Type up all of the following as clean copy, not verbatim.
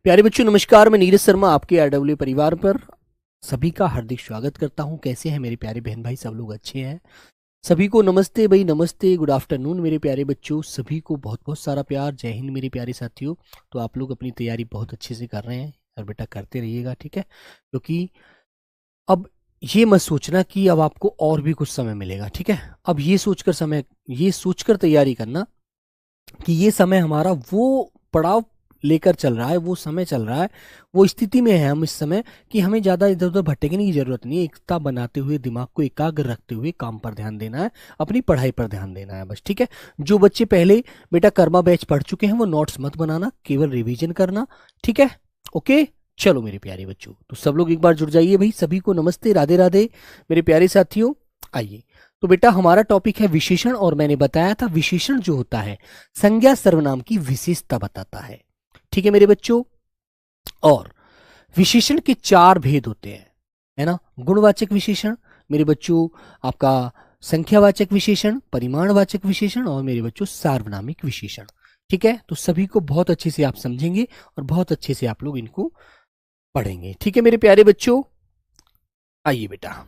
प्यारे बच्चों नमस्कार, मैं नीरज शर्मा आपके आरडब्ल्यू परिवार पर सभी का हार्दिक स्वागत करता हूं। कैसे हैं मेरे प्यारे बहन भाई? सब लोग अच्छे हैं? सभी को नमस्ते भाई, नमस्ते, गुड आफ्टरनून मेरे प्यारे बच्चों। सभी को बहुत बहुत सारा प्यार। जय हिंद मेरे प्यारे साथियों। तो आप लोग अपनी तैयारी बहुत अच्छे से कर रहे हैं और बेटा करते रहिएगा, ठीक है? क्योंकि अब ये मत सोचना कि अब आपको और भी कुछ समय मिलेगा, ठीक है? अब ये सोचकर तैयारी करना कि ये समय हमारा वो पड़ाव लेकर चल रहा है, वो समय चल रहा है, वो स्थिति में है हम इस समय कि हमें ज़्यादा इधर उधर भटकने की जरूरत नहीं है। एकता बनाते हुए, दिमाग को एकाग्र रखते हुए काम पर ध्यान देना है, अपनी पढ़ाई पर ध्यान देना है बस, ठीक है? जो बच्चे पहले बेटा कर्मा बैच पढ़ चुके हैं वो नोट्स मत बनाना, केवल रिवीजन करना, ठीक है? ओके, चलो मेरे प्यारे बच्चों, तो सब लोग एक बार जुड़ जाइए भाई। सभी को नमस्ते, राधे राधे मेरे प्यारे साथियों। आइए, तो बेटा हमारा टॉपिक है विशेषण, और मैंने बताया था विशेषण जो होता है संज्ञा सर्वनाम की विशेषता बताता है, ठीक है मेरे बच्चों? और विशेषण के 4 भेद होते हैं, है ना? गुणवाचक विशेषण मेरे बच्चों, आपका संख्यावाचक विशेषण, परिमाणवाचक विशेषण, और मेरे बच्चों सार्वनामिक विशेषण, ठीक है? तो सभी को बहुत अच्छे से आप समझेंगे और बहुत अच्छे से आप लोग इनको पढ़ेंगे, ठीक है मेरे प्यारे बच्चों? आइए बेटा,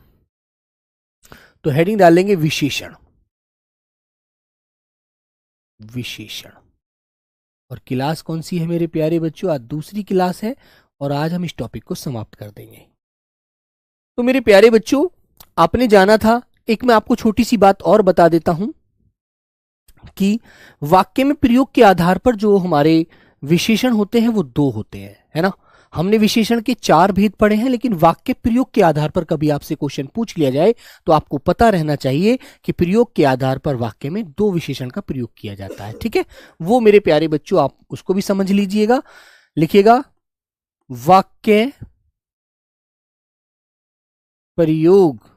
तो हेडिंग डाल लेंगे विशेषण। विशेषण और क्लास कौन सी है मेरे प्यारे बच्चों? आज दूसरी क्लास है और आज हम इस टॉपिक को समाप्त कर देंगे। तो मेरे प्यारे बच्चों, आपने जाना था, एक मैं आपको छोटी सी बात और बता देता हूं कि वाक्य में प्रयोग के आधार पर जो हमारे विशेषण होते हैं वो 2 होते हैं, है ना? हमने विशेषण के 4 भेद पढ़े हैं, लेकिन वाक्य प्रयोग के आधार पर कभी आपसे क्वेश्चन पूछ लिया जाए तो आपको पता रहना चाहिए कि प्रयोग के आधार पर वाक्य में 2 विशेषण का प्रयोग किया जाता है, ठीक है? वो मेरे प्यारे बच्चों आप उसको भी समझ लीजिएगा। लिखिएगा, वाक्य प्रयोग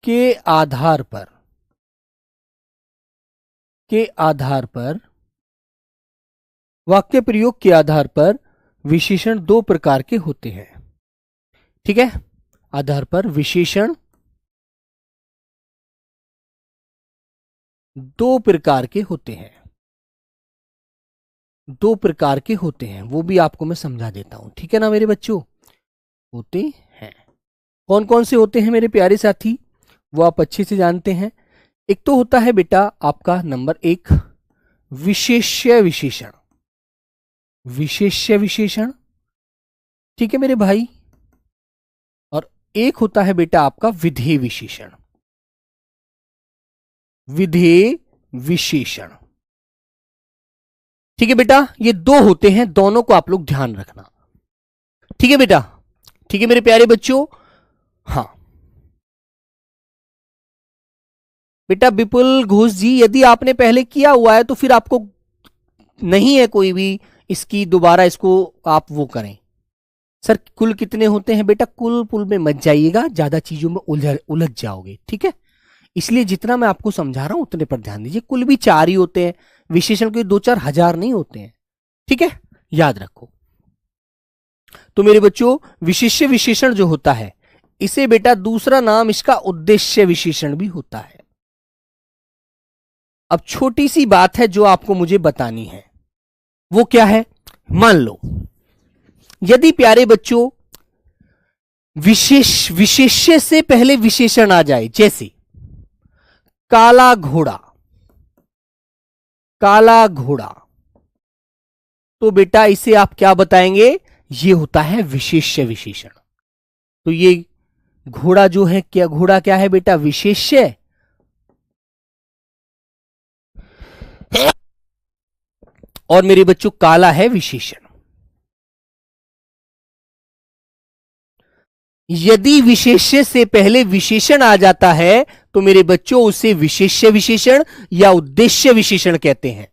के आधार पर वाक्य प्रयोग के आधार पर विशेषण 2 प्रकार के होते हैं, ठीक है? आधार पर विशेषण 2 प्रकार के होते हैं, 2 प्रकार के होते हैं, वो भी आपको मैं समझा देता हूं, ठीक है ना मेरे बच्चों? होते हैं। कौन कौन से होते हैं मेरे प्यारे साथी? वो आप अच्छे से जानते हैं। एक तो होता है बेटा आपका नंबर 1 विशेष्य विशेषण, विशेष्य विशेषण, ठीक है मेरे भाई? और एक होता है बेटा आपका विधेय विशेषण, विधेय विशेषण, ठीक है बेटा? ये 2 होते हैं, दोनों को आप लोग ध्यान रखना, ठीक है बेटा? ठीक है मेरे प्यारे बच्चों? हाँ बेटा विपुल घोष जी, यदि आपने पहले किया हुआ है तो फिर आपको नहीं है कोई भी इसकी दोबारा इसको आप वो करें। सर कुल कितने होते हैं बेटा? कुल पुल में मत जाइएगा, ज्यादा चीजों में उलझ जाओगे, ठीक है? इसलिए जितना मैं आपको समझा रहा हूं उतने पर ध्यान दीजिए। कुल भी 4 ही होते हैं, विशेषण के 2-4 हजार नहीं होते हैं, ठीक है? याद रखो। तो मेरे बच्चों विशेष्य विशेषण जो होता है इसे बेटा दूसरा नाम इसका उद्देश्य विशेषण भी होता है। अब छोटी सी बात है जो आपको मुझे बतानी है, वो क्या है? मान लो यदि प्यारे बच्चों विशेष्य से पहले विशेषण आ जाए, जैसे काला घोड़ा, काला घोड़ा, तो बेटा इसे आप क्या बताएंगे? ये होता है विशेष्य विशेषण। तो ये घोड़ा जो है, क्या घोड़ा क्या है बेटा? विशेष्य। और मेरे बच्चों काला है विशेषण। यदि विशेष्य से पहले विशेषण आ जाता है तो मेरे बच्चों उसे विशेष्य विशेषण या उद्देश्य विशेषण कहते हैं,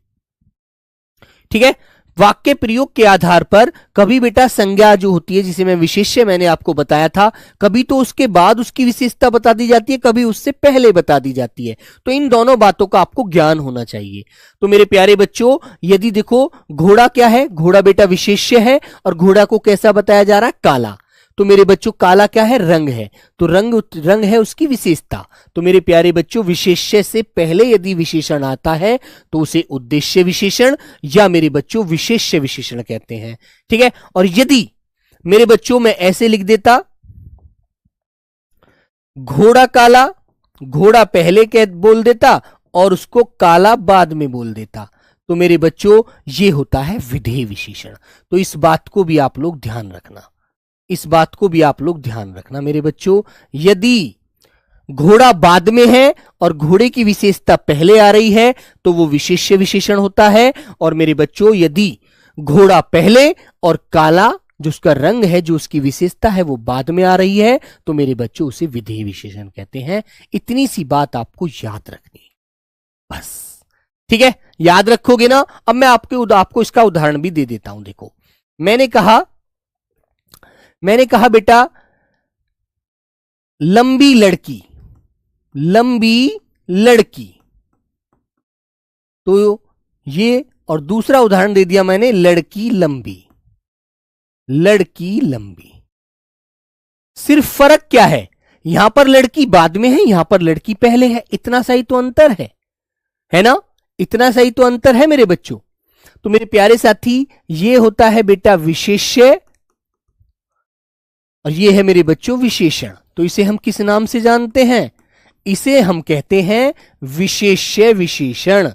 ठीक है? वाक्य प्रयोग के आधार पर कभी बेटा संज्ञा जो होती है, जिसे मैं विशेष्य मैंने आपको बताया था, कभी तो उसके बाद उसकी विशेषता बता दी जाती है, कभी उससे पहले बता दी जाती है। तो इन दोनों बातों का आपको ज्ञान होना चाहिए। तो मेरे प्यारे बच्चों यदि देखो घोड़ा क्या है? घोड़ा बेटा विशेष्य है और घोड़ा को कैसा बताया जा रहा है? काला। तो मेरे बच्चों काला क्या है, रंग है, तो रंग है उसकी विशेषता। तो मेरे प्यारे बच्चों विशेष्य से पहले यदि विशेषण आता है तो उसे उद्देश्य विशेषण या मेरे बच्चों विशेष्य विशेषण कहते हैं। ठीक है, और यदि मेरे बच्चों मैं ऐसे लिख देता, घोड़ा काला, घोड़ा पहले कह बोल देता और उसको काला बाद में बोल देता, तो मेरे बच्चों ये होता है विधेय विशेषण। तो इस बात को भी आप लोग ध्यान रखना, इस बात को भी आप लोग ध्यान रखना मेरे बच्चों। यदि घोड़ा बाद में है और घोड़े की विशेषता पहले आ रही है तो वो विशेष्य विशेषण होता है। और मेरे बच्चों यदि घोड़ा पहले और काला जो उसका रंग है, जो उसकी विशेषता है, वो बाद में आ रही है तो मेरे बच्चों उसे विधेय विशेषण कहते हैं। इतनी सी बात आपको याद रखनी बस। ठीक है, याद रखोगे ना। अब मैं आपको इसका उदाहरण भी दे देता हूं। देखो, मैंने कहा बेटा लंबी लड़की, लंबी लड़की, तो ये, और दूसरा उदाहरण दे दिया मैंने लड़की लंबी, लड़की लंबी। सिर्फ फर्क क्या है, यहां पर लड़की बाद में है, यहां पर लड़की पहले है, इतना सही तो अंतर है ना, इतना सही तो अंतर है मेरे बच्चों। तो मेरे प्यारे साथी ये होता है बेटा विशेष्य और ये है मेरे बच्चों विशेषण। तो इसे हम किस नाम से जानते हैं, इसे हम कहते हैं विशेष्य विशेषण।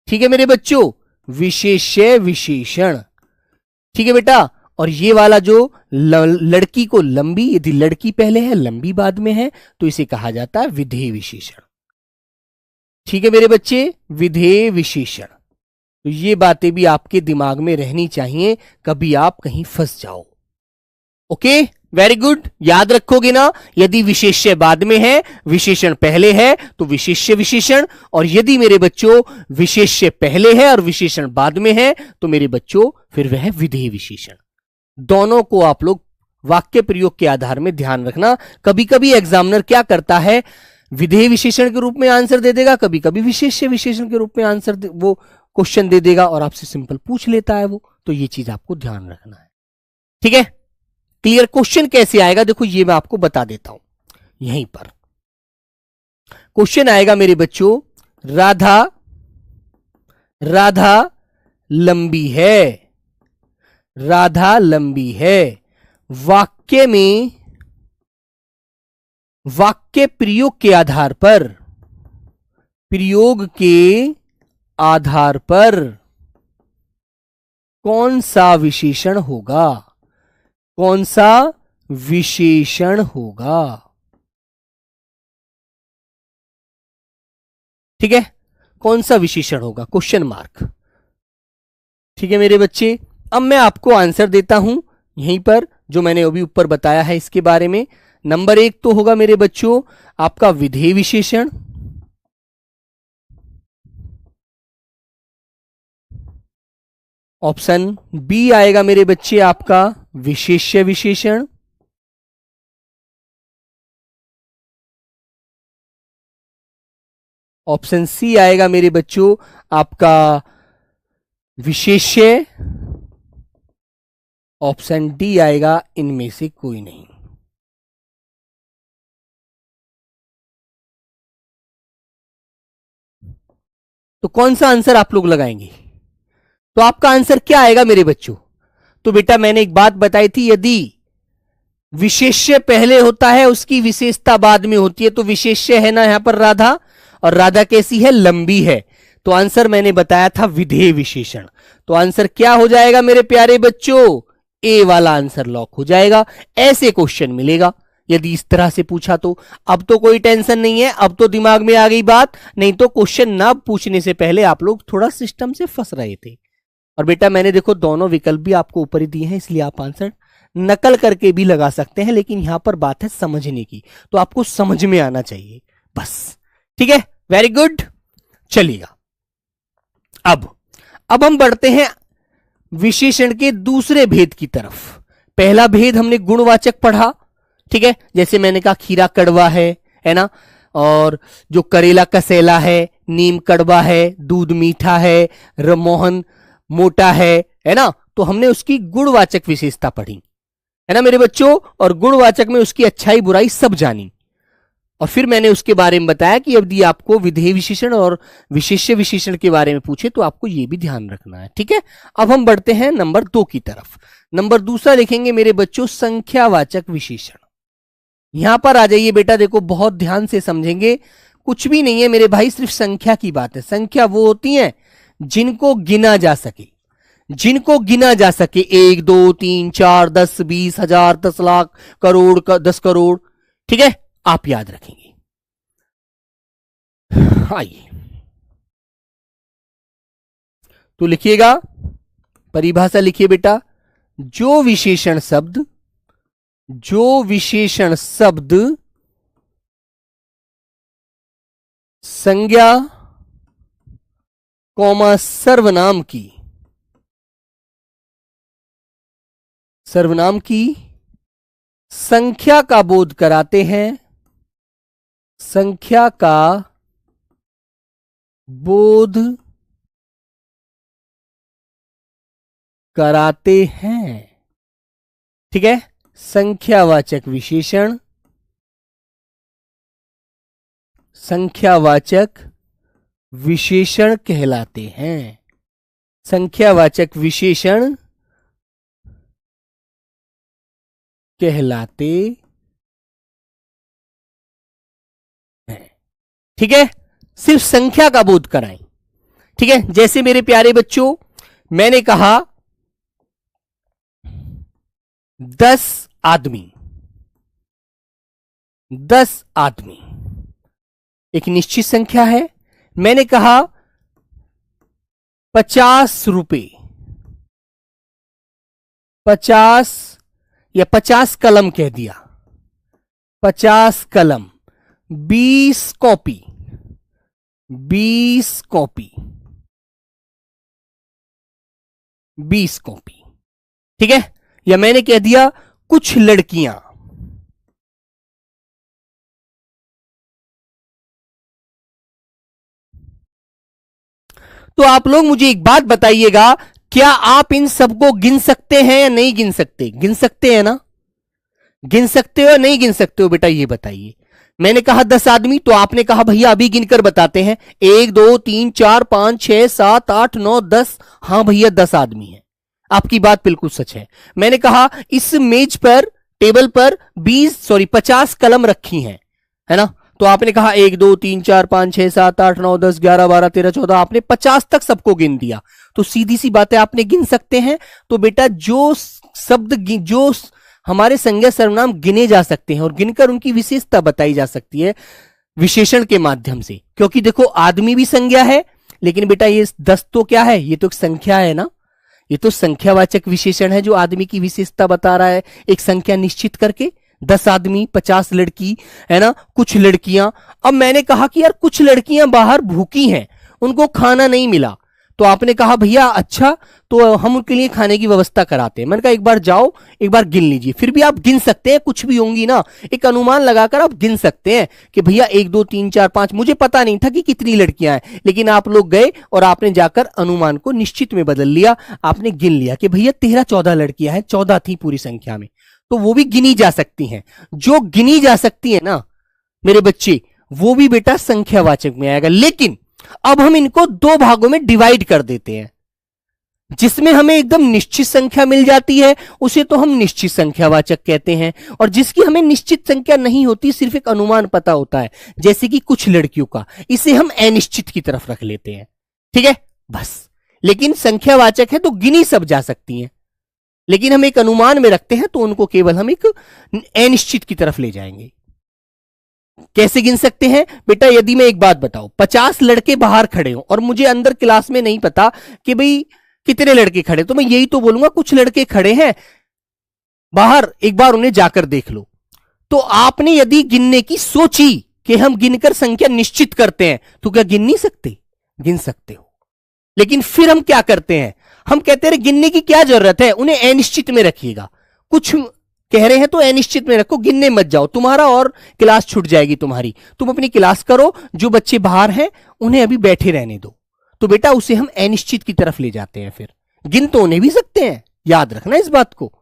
ठीक है मेरे बच्चों, विशेष्य विशेषण। ठीक है बेटा, और ये वाला जो लड़की को लंबी, यदि लड़की पहले है लंबी बाद में है तो इसे कहा जाता है विधेय विशेषण। ठीक है मेरे बच्चे, विधेय विशेषण। तो ये बातें भी आपके दिमाग में रहनी चाहिए, कभी आप कहीं फंस जाओ। ओके, वेरी गुड, याद रखोगे ना। यदि विशेष्य बाद में है, विशेषण पहले है तो विशेष्य विशेषण, और यदि मेरे बच्चों विशेष्य पहले है और विशेषण बाद में है तो मेरे बच्चों फिर वह विधेय विशेषण। दोनों को आप लोग वाक्य प्रयोग के आधार में ध्यान रखना। कभी कभी एग्जामिनर क्या करता है, विधेय विशेषण के रूप में आंसर दे देगा, कभी कभी विशेष्य विशेषण के रूप में आंसर वो क्वेश्चन दे देगा और आपसे सिंपल पूछ लेता है वो। तो ये चीज आपको ध्यान रखना है। ठीक है, क्लियर। क्वेश्चन कैसे आएगा देखो, ये मैं आपको बता देता हूं। यहीं पर क्वेश्चन आएगा मेरे बच्चों, राधा लंबी है, राधा लंबी है। वाक्य में, वाक्य प्रयोग के आधार पर, प्रयोग के आधार पर कौन सा विशेषण होगा, कौन सा विशेषण होगा। ठीक है, कौन सा विशेषण होगा, क्वेश्चन मार्क। ठीक है मेरे बच्चे, अब मैं आपको आंसर देता हूं यहीं पर, जो मैंने अभी ऊपर बताया है इसके बारे में। नंबर 1 तो होगा मेरे बच्चों आपका विधेय विशेषण, ऑप्शन बी आएगा मेरे बच्चे आपका विशेष्य विशेषण, ऑप्शन सी आएगा मेरे बच्चों आपका विशेष्य, ऑप्शन डी आएगा इनमें से कोई नहीं। तो कौन सा आंसर आप लोग लगाएंगे, तो आपका आंसर क्या आएगा मेरे बच्चों। तो बेटा मैंने एक बात बताई थी, यदि विशेष्य पहले होता है उसकी विशेषता बाद में होती है, तो विशेष्य है ना यहां पर राधा, और राधा कैसी है, लंबी है, तो आंसर मैंने बताया था विधेय विशेषण। तो आंसर क्या हो जाएगा मेरे प्यारे बच्चों, ए वाला आंसर लॉक हो जाएगा। ऐसे क्वेश्चन मिलेगा यदि इस तरह से पूछा तो। अब तो कोई टेंशन नहीं है, अब तो दिमाग में आ गई बात, नहीं तो क्वेश्चन ना पूछने से पहले आप लोग थोड़ा सिस्टम से फंस रहे थे। और बेटा मैंने देखो दोनों विकल्प भी आपको ऊपर ही दिए हैं, इसलिए आप आंसर नकल करके भी लगा सकते हैं, लेकिन यहां पर बात है समझने की, तो आपको समझ में आना चाहिए बस। ठीक है, वेरी गुड, चलिएगा। अब हम बढ़ते हैं विशेषण के दूसरे भेद की तरफ। पहला भेद हमने गुणवाचक पढ़ा, ठीक है, जैसे मैंने कहा खीरा कड़वा है ना, और जो करेला कसैला है, नीम कड़वा है, दूध मीठा है, मोहन मोटा है ना, तो हमने उसकी गुणवाचक विशेषता पढ़ी। है ना मेरे बच्चों, और गुणवाचक में उसकी अच्छाई बुराई सब जानी। और फिर मैंने उसके बारे में बताया कि यदि आपको विधेय विशेषण और विशेष्य विशेषण के बारे में पूछे तो आपको यह भी ध्यान रखना है। ठीक है, अब हम बढ़ते हैं नंबर 2 की तरफ। नंबर दूसरा लिखेंगे मेरे बच्चों संख्यावाचक विशेषण। यहां पर आ जाइए बेटा, देखो बहुत ध्यान से समझेंगे, कुछ भी नहीं है मेरे भाई, सिर्फ संख्या की बात है। संख्या वो होती है जिनको गिना जा सके, जिनको गिना जा सके, 1 2 3 4 10 20 हजार 10 लाख करोड़ 10 करोड़। ठीक है, आप याद रखेंगे। आइए तो लिखिएगा, परिभाषा लिखिए बेटा, जो विशेषण शब्द संज्ञा कौमा सर्वनाम की संख्या का बोध कराते हैं, संख्या का बोध कराते हैं। ठीक है, संख्यावाचक विशेषण कहलाते हैं। संख्यावाचक विशेषण कहलाते हैं। ठीक है, सिर्फ संख्या का बोध कराएं। ठीक है, जैसे मेरे प्यारे बच्चों मैंने कहा 10 आदमी, 10 आदमी एक निश्चित संख्या है। मैंने कहा 50 रुपए, 50 या 50 कलम कह दिया, 50 कलम, 20 कॉपी, 20 कॉपी, 20 कॉपी। ठीक है, या मैंने कह दिया कुछ लड़कियां, तो आप लोग मुझे एक बात बताइएगा, क्या आप इन सबको गिन सकते हैं या नहीं गिन सकते? गिन सकते हैं ना? गिन सकते हो या नहीं गिन सकते हो बेटा, ये बताइए। मैंने कहा 10 आदमी, तो आपने कहा भैया अभी गिनकर बताते हैं, 1 2 3 4 5 6 7 8 9 10। हां भैया 10 आदमी है, आपकी बात बिल्कुल सच है। मैंने कहा इस मेज पर, टेबल पर 50 कलम रखी हैं, है ना? तो आपने कहा 1 2 3 4 5 6 7 8 9 10 11 12 13 14, आपने 50 तक सबको गिन दिया। तो सीधी सी बात है, आपने गिन सकते हैं। तो बेटा जो शब्द जो हमारे संज्ञा सर्वनाम गिने जा सकते हैं और गिनकर उनकी विशेषता बताई जा सकती है विशेषण के माध्यम से, क्योंकि देखो आदमी भी संज्ञा है, लेकिन बेटा ये 10 तो क्या है, ये तो एक संख्या है ना, ये तो संख्यावाचक विशेषण है जो आदमी की विशेषता बता रहा है एक संख्या निश्चित करके। 10 आदमी, 50 लड़की, है ना, कुछ लड़कियां। अब मैंने कहा कि यार कुछ लड़कियां बाहर भूखी हैं, उनको खाना नहीं मिला, तो आपने कहा भैया अच्छा, तो हम उनके लिए खाने की व्यवस्था कराते हैं। मैंने कहा एक बार जाओ, एक बार गिन लीजिए। फिर भी आप गिन सकते हैं, कुछ भी होंगी ना, एक अनुमान लगाकर आप गिन सकते हैं कि भैया 1 2 3 4 5। मुझे पता नहीं था कि कितनी लड़कियां हैं, लेकिन आप लोग गए और आपने जाकर अनुमान को निश्चित में बदल लिया। आपने गिन लिया कि भैया 13 14 लड़कियां हैं, 14 थी पूरी संख्या में, तो वो भी गिनी जा सकती हैं। जो गिनी जा सकती है ना मेरे बच्चे, वो भी बेटा संख्यावाचक में आएगा। लेकिन अब हम इनको 2 भागों में डिवाइड कर देते हैं। जिसमें हमें एकदम निश्चित संख्या मिल जाती है उसे तो हम निश्चित संख्यावाचक कहते हैं, और जिसकी हमें निश्चित संख्या नहीं होती, सिर्फ एक अनुमान पता होता है, जैसे कि कुछ लड़कियों का, इसे हम अनिश्चित की तरफ रख लेते हैं। ठीक है, बस। लेकिन संख्यावाचक है तो गिनी सब जा सकती हैं, लेकिन हम एक अनुमान में रखते हैं तो उनको केवल हम एक अनिश्चित की तरफ ले जाएंगे। कैसे गिन सकते हैं बेटा? यदि मैं एक बात बताऊं, 50 लड़के बाहर खड़े हो और मुझे अंदर क्लास में नहीं पता कि भाई कितने लड़के खड़े, तो मैं यही तो बोलूंगा कुछ लड़के खड़े हैं बाहर, एक बार उन्हें जाकर देख लो। तो आपने यदि गिनने की सोची कि हम गिनकर संख्या निश्चित करते हैं, तो क्या गिन नहीं सकते? गिन सकते हो। लेकिन फिर हम क्या करते हैं, हम कहते हैं गिनने की क्या जरूरत है, उन्हें अनिश्चित में रखिएगा। कुछ कह रहे हैं तो अनिश्चित में रखो, गिनने मत जाओ, तुम्हारा और क्लास छूट जाएगी तुम्हारी। तुम अपनी क्लास करो, जो बच्चे बाहर हैं उन्हें अभी बैठे रहने दो। तो बेटा उसे हम अनिश्चित की तरफ ले जाते हैं। फिर गिन तो उन्हें भी सकते हैं, याद रखना इस बात को।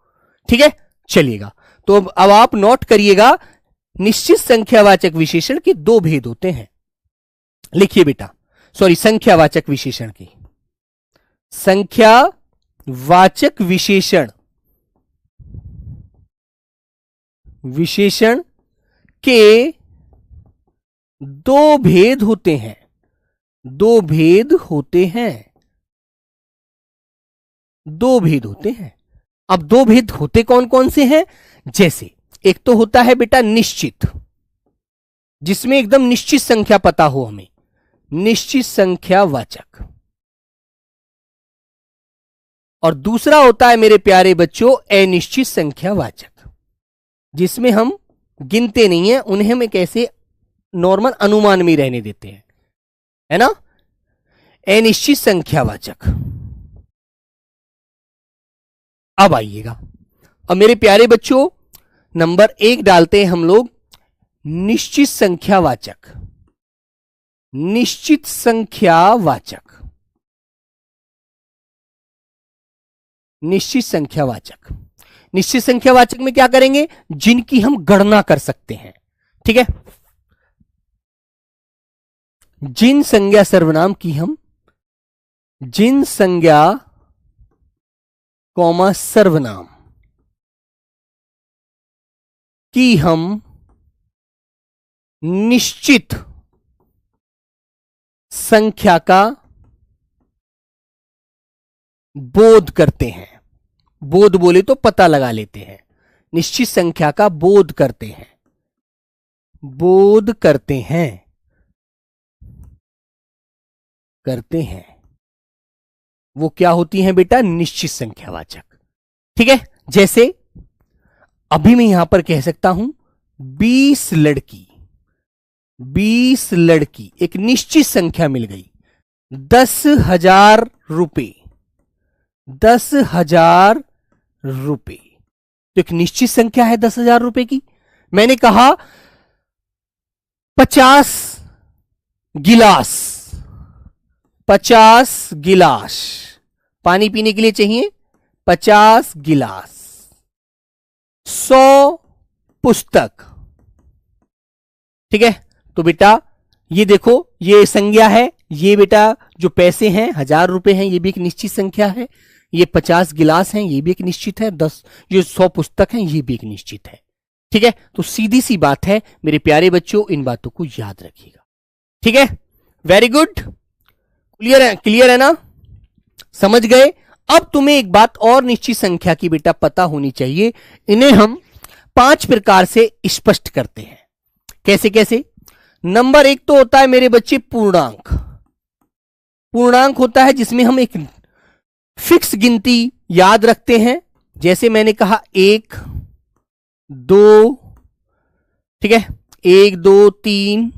ठीक है, चलिएगा, तो अब आप नोट करिएगा, निश्चित संख्यावाचक विशेषण के दो भेद होते हैं। लिखिए बेटा, सॉरी, संख्यावाचक विशेषण की, संख्यावाचक विशेषण के दो भेद होते हैं, दो भेद होते हैं, दो भेद होते हैं। अब दो भेद होते कौन कौन से हैं? जैसे एक तो होता है बेटा निश्चित, जिसमें एकदम निश्चित संख्या पता हो हमें, निश्चित संख्यावाचक। और दूसरा होता है मेरे प्यारे बच्चों अनिश्चित संख्यावाचक, जिसमें हम गिनते नहीं है, उन्हें हम एक ऐसे नॉर्मल अनुमान में रहने देते हैं, है ना। अनिश्चित संख्यावाचक। अब आइएगा, अब मेरे प्यारे बच्चों नंबर 1 डालते हैं हम लोग, निश्चित संख्यावाचक। निश्चित संख्यावाचक, निश्चित संख्यावाचक। निश्चित संख्यावाचक में क्या करेंगे? जिनकी हम गणना कर सकते हैं, ठीक है। जिन संज्ञा सर्वनाम की हम, जिन संज्ञा कॉमा सर्वनाम की हम निश्चित संख्या का बोध करते हैं। बोध बोले तो पता लगा लेते हैं, निश्चित संख्या का बोध करते हैं, बोध करते हैं, करते हैं, वो क्या होती हैं बेटा? निश्चित संख्यावाचक, ठीक है। जैसे अभी मैं यहां पर कह सकता हूं 20 लड़की, 20 लड़की, एक निश्चित संख्या मिल गई, 10,000 रुपए, 10,000 रुपए, तो एक निश्चित संख्या है 10,000 रुपए की। मैंने कहा 50 गिलास, 50 गिलास पानी पीने के लिए चाहिए, 50 गिलास। 100 पुस्तक, ठीक है। तो बेटा ये देखो, ये संज्ञा है, ये बेटा जो पैसे हैं 1,000 रुपए हैं, ये भी एक निश्चित संख्या है। ये 50 गिलास हैं, ये भी एक निश्चित है। 10 ये 100 पुस्तक हैं, ये भी एक निश्चित है, ठीक है। तो सीधी सी बात है मेरे प्यारे बच्चों, इन बातों को याद रखिएगा, ठीक है। वेरी गुड, क्लियर है? क्लियर है ना, समझ गए? अब तुम्हें एक बात और निश्चित संख्या की बेटा पता होनी चाहिए, इन्हें हम 5 प्रकार से स्पष्ट करते हैं। कैसे कैसे? नंबर 1 तो होता है मेरे बच्चे पूर्णांक। पूर्णांक होता है जिसमें हम एक फिक्स गिनती याद रखते हैं, जैसे मैंने कहा 1 2, ठीक है, 1 2 3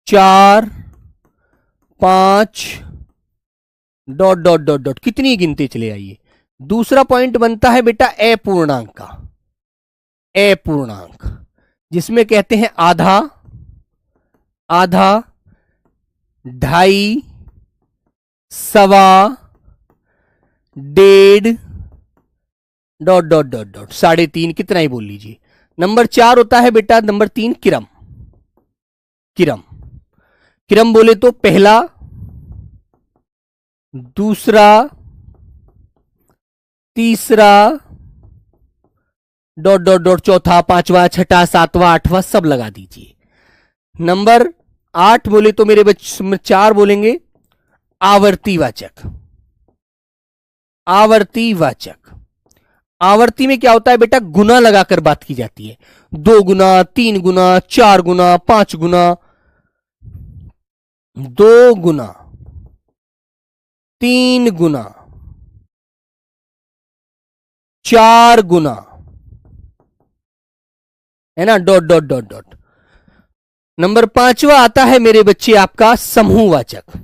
4 5 डॉट डॉट डॉट डॉट, कितनी गिनती चले आइए। दूसरा पॉइंट बनता है बेटा अपूर्णांक का, अपूर्णांक, जिसमें कहते हैं आधा, आधा, ढाई, सवा, डेढ़, डॉट डॉट डॉट डॉट, 3.5, कितना ही बोल लीजिए। नंबर 4 होता है बेटा, नंबर 3 किरम। किरम, किरम बोले तो पहला, दूसरा, तीसरा, डॉट डॉट डॉट, चौथा, पांचवा, छठा, सातवां, आठवां, सब लगा दीजिए। नंबर 8 बोले तो मेरे बच्चे 4 बोलेंगे आवर्तीवाचक। आवर्तीवाचक, आवर्ती में क्या होता है बेटा? गुना लगाकर बात की जाती है, 2 गुना, 3 गुना, 4 गुना, 5 गुना, 2 गुना, 3 गुना, 4 गुना, है ना, dot dot dot dot. Number 5वां आता है मेरे बच्चे आपका समूहवाचक।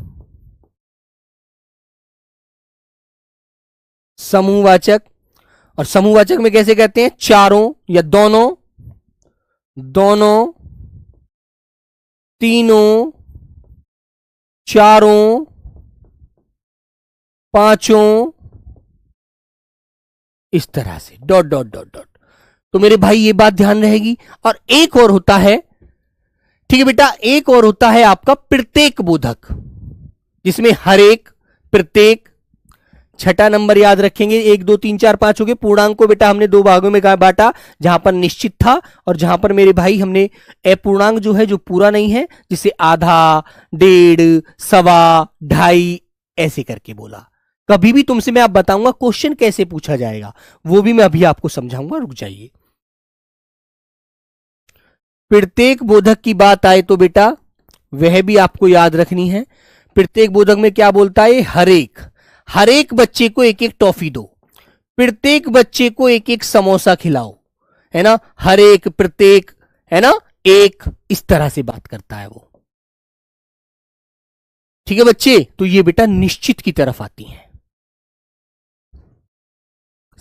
समूहवाचक, और समूहवाचक में कैसे कहते हैं? चारों या दोनों, दोनों, तीनों, चारों, 5 इस तरह से डॉट डॉट डॉट डॉट। तो मेरे भाई ये बात ध्यान रहेगी। और एक और होता है, ठीक है बेटा, एक और होता है आपका प्रत्येक बोधक, जिसमें हर एक, प्रत्येक, छठा नंबर याद रखेंगे। 1 2 3 4 5 हो गए। पूर्णांक को बेटा हमने 2 भागों में बांटा, जहां पर निश्चित था और जहां पर मेरे भाई हमने अपूर्णांक जो है, जो पूरा नहीं है, जिसे आधा, डेढ़, सवा, ढाई ऐसे करके बोला। कभी भी तुमसे मैं आप बताऊंगा क्वेश्चन कैसे पूछा जाएगा, वो भी मैं अभी आपको समझाऊंगा, रुक जाइए। प्रत्येक बोधक की बात आए तो बेटा वह भी आपको याद रखनी है। प्रत्येक बोधक में क्या बोलता है? हर एक बच्चे को एक एक टॉफी दो, प्रत्येक बच्चे को एक एक समोसा खिलाओ, है ना, हर एक, प्रत्येक, है ना, एक, इस तरह से बात करता है वो। ठीक है बच्चे, तो ये बेटा निश्चित की तरफ आती है।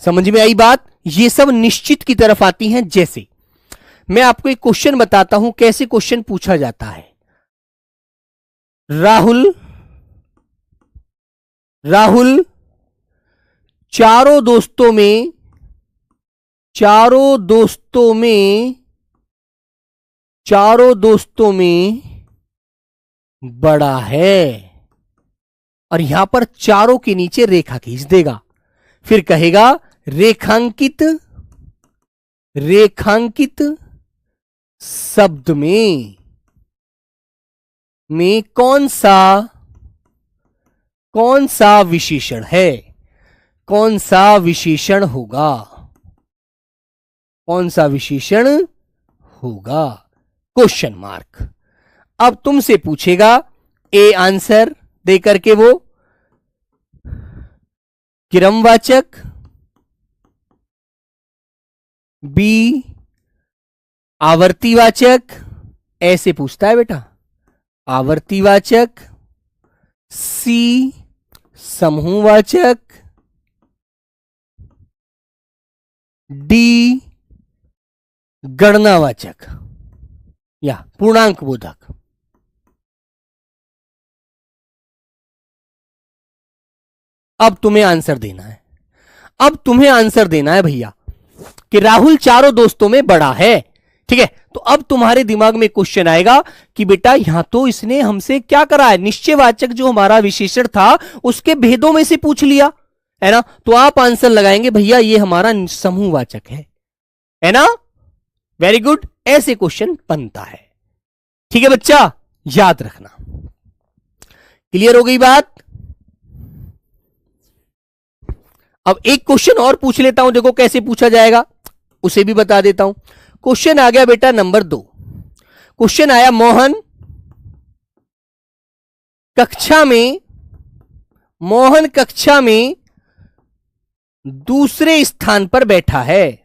समझ में आई बात? ये सब निश्चित की तरफ आती हैं। जैसे मैं आपको एक क्वेश्चन बताता हूं, कैसे क्वेश्चन पूछा जाता है। राहुल चारों दोस्तों में बड़ा है। और यहां पर चारों के नीचे रेखा खींच देगा, फिर कहेगा रेखांकित शब्द में कौन सा विशेषण है, कौन सा विशेषण होगा, कौन सा विशेषण होगा, क्वेश्चन मार्क। अब तुमसे पूछेगा ए आंसर दे करके वो क्रमवाचक, बी आवर्तीवाचक, ऐसे पूछता है बेटा, आवर्तीवाचक, सी समूहवाचक, डी गणनावाचक या पूर्णांक बोधक। अब तुम्हें आंसर देना है, भैया कि राहुल चारों दोस्तों में बड़ा है। ठीक है, तो अब तुम्हारे दिमाग में क्वेश्चन आएगा कि बेटा यहां तो इसने हमसे क्या करा है, निश्चयवाचक जो हमारा विशेषण था उसके भेदों में से पूछ लिया, है ना। तो आप आंसर लगाएंगे भैया ये हमारा समूहवाचक है ना। वेरी गुड, ऐसे क्वेश्चन बनता है। ठीक है बच्चा, याद रखना। क्लियर हो गई बात? अब एक क्वेश्चन और पूछ लेता हूं, देखो कैसे पूछा जाएगा, उसे भी बता देता हूं। क्वेश्चन आ गया बेटा नंबर 2। क्वेश्चन आया, मोहन कक्षा में दूसरे स्थान पर बैठा है,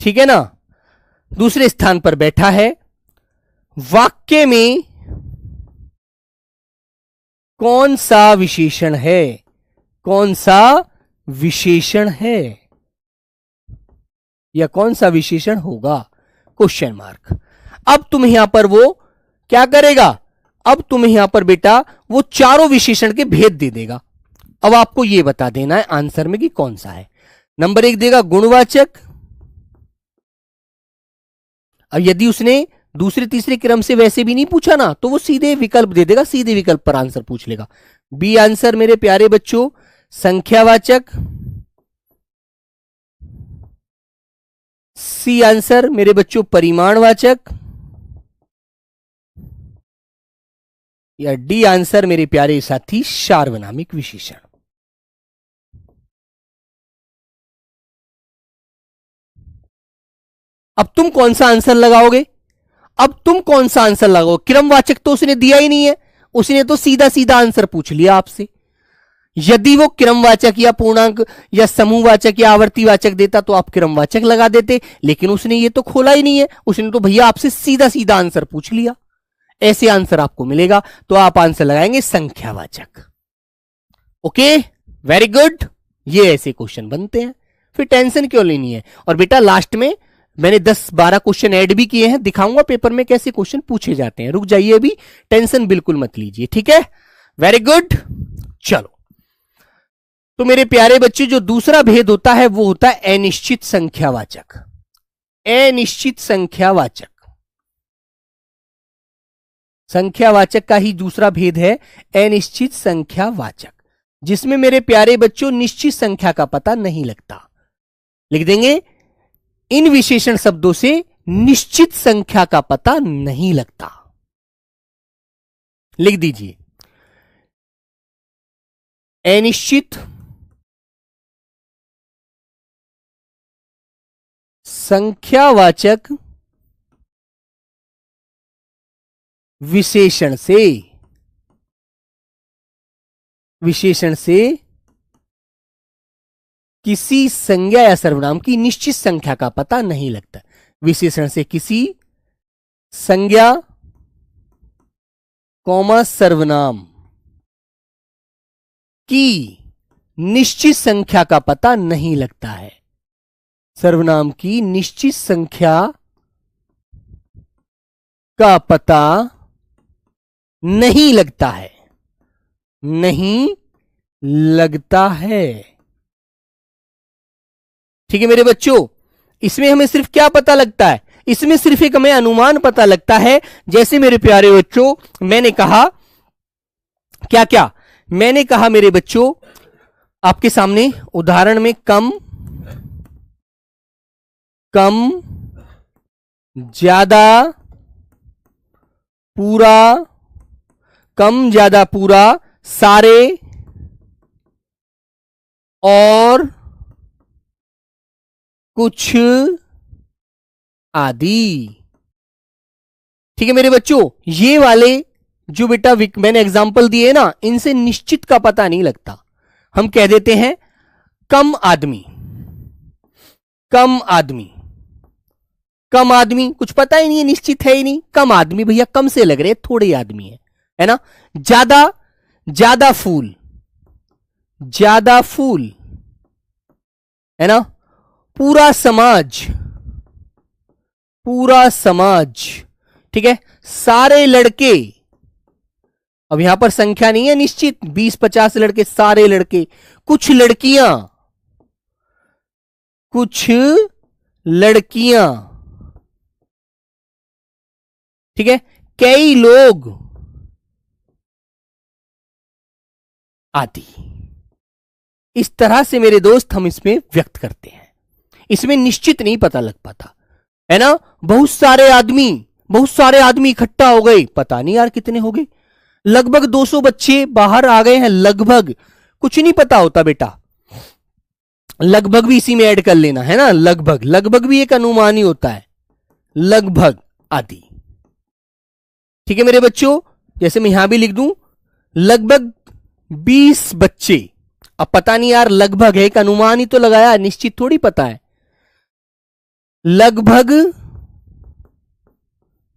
ठीक है ना, दूसरे स्थान पर बैठा है। वाक्य में कौन सा विशेषण है या कौन सा विशेषण होगा, क्वेश्चन मार्क। अब तुम यहां पर वो क्या करेगा, अब तुम्हें यहां पर बेटा वो चारों विशेषण के भेद दे देगा। अब आपको यह बता देना है आंसर में कि कौन सा है। नंबर 1 देगा गुणवाचक। अब यदि उसने दूसरे तीसरे क्रम से वैसे भी नहीं पूछा ना, तो वो सीधे विकल्प दे देगा, सीधे विकल्प पर आंसर पूछ लेगा। बी आंसर मेरे प्यारे बच्चों संख्यावाचक। सी आंसर मेरे बच्चों परिमाणवाचक। या डी आंसर मेरे प्यारे साथी सार्वनामिक विशेषण। अब तुम कौन सा आंसर लगाओगे? क्रमवाचक तो उसने दिया ही नहीं है, उसने तो सीधा सीधा आंसर पूछ लिया आपसे। यदि वो क्रमवाचक या पूर्णांक या समूहवाचक या आवर्तीवाचक देता तो आप क्रमवाचक लगा देते, लेकिन उसने ये तो खोला ही नहीं है, उसने तो भैया आपसे सीधा सीधा आंसर पूछ लिया। ऐसे आंसर आपको मिलेगा, तो आप आंसर लगाएंगे संख्यावाचक। ओके, वेरी गुड, ये ऐसे क्वेश्चन बनते हैं, फिर टेंशन क्यों लेनी है। और बेटा लास्ट में मैंने 10-12 क्वेश्चन ऐड भी किए हैं, दिखाऊंगा पेपर में कैसे क्वेश्चन पूछे जाते हैं। रुक जाइए, अभी टेंशन बिल्कुल मत लीजिए, ठीक है। Very good. चलो, तो मेरे प्यारे बच्चे जो दूसरा भेद होता है वो होता है अनिश्चित संख्यावाचक। अनिश्चित संख्यावाचक, संख्यावाचक का ही दूसरा भेद है अनिश्चित संख्यावाचक, जिसमें मेरे प्यारे बच्चों निश्चित संख्या का पता नहीं लगता। लिख देंगे, इन विशेषण शब्दों से निश्चित संख्या का पता नहीं लगता। लिख दीजिए, अनिश्चित संख्यावाचक विशेषण से किसी संज्ञा या सर्वनाम की निश्चित संख्या का पता नहीं लगता। विशेषण से किसी संज्ञा कॉमा सर्वनाम की निश्चित संख्या का पता नहीं लगता है। सर्वनाम की निश्चित संख्या का पता नहीं लगता है, नहीं लगता है। ठीक है मेरे बच्चों, इसमें हमें सिर्फ क्या पता लगता है? इसमें सिर्फ एक हमें अनुमान पता लगता है। जैसे मेरे प्यारे बच्चों, मैंने कहा क्या क्या? मैंने कहा मेरे बच्चों आपके सामने उदाहरण में कम ज्यादा पूरा, कम ज्यादा पूरा, सारे और कुछ आदि। ठीक है मेरे बच्चों, ये वाले जो बेटा मैंने एग्जाम्पल दिए ना, इनसे निश्चित का पता नहीं लगता। हम कह देते हैं कम आदमी, कम आदमी, कम आदमी, कुछ पता ही नहीं है, निश्चित है ही नहीं। कम आदमी भैया कम से लग रहे, थोड़े आदमी है ना। ज्यादा फूल, ज्यादा फूल, है ना। पूरा समाज, पूरा समाज, ठीक है। सारे लड़के, अब यहां पर संख्या नहीं है निश्चित, 20-50 लड़के, सारे लड़के। कुछ लड़कियां, कुछ लड़कियां, ठीक है। कई लोग आदि। इस तरह से मेरे दोस्त हम इसमें व्यक्त करते हैं। इसमें निश्चित नहीं पता लग पाता, है ना। बहुत सारे आदमी इकट्ठा हो गए, पता नहीं यार कितने हो गए। लगभग 200 बच्चे बाहर आ गए हैं, लगभग, कुछ नहीं पता होता बेटा। लगभग भी इसी में ऐड कर लेना, है ना। लगभग भी एक अनुमान ही होता है, लगभग आदि। ठीक है मेरे बच्चों, जैसे मैं यहां भी लिख दूं लगभग 20 बच्चे। अब पता नहीं यार, लगभग है, एक अनुमान ही तो लगाया, निश्चित थोड़ी पता है। लगभग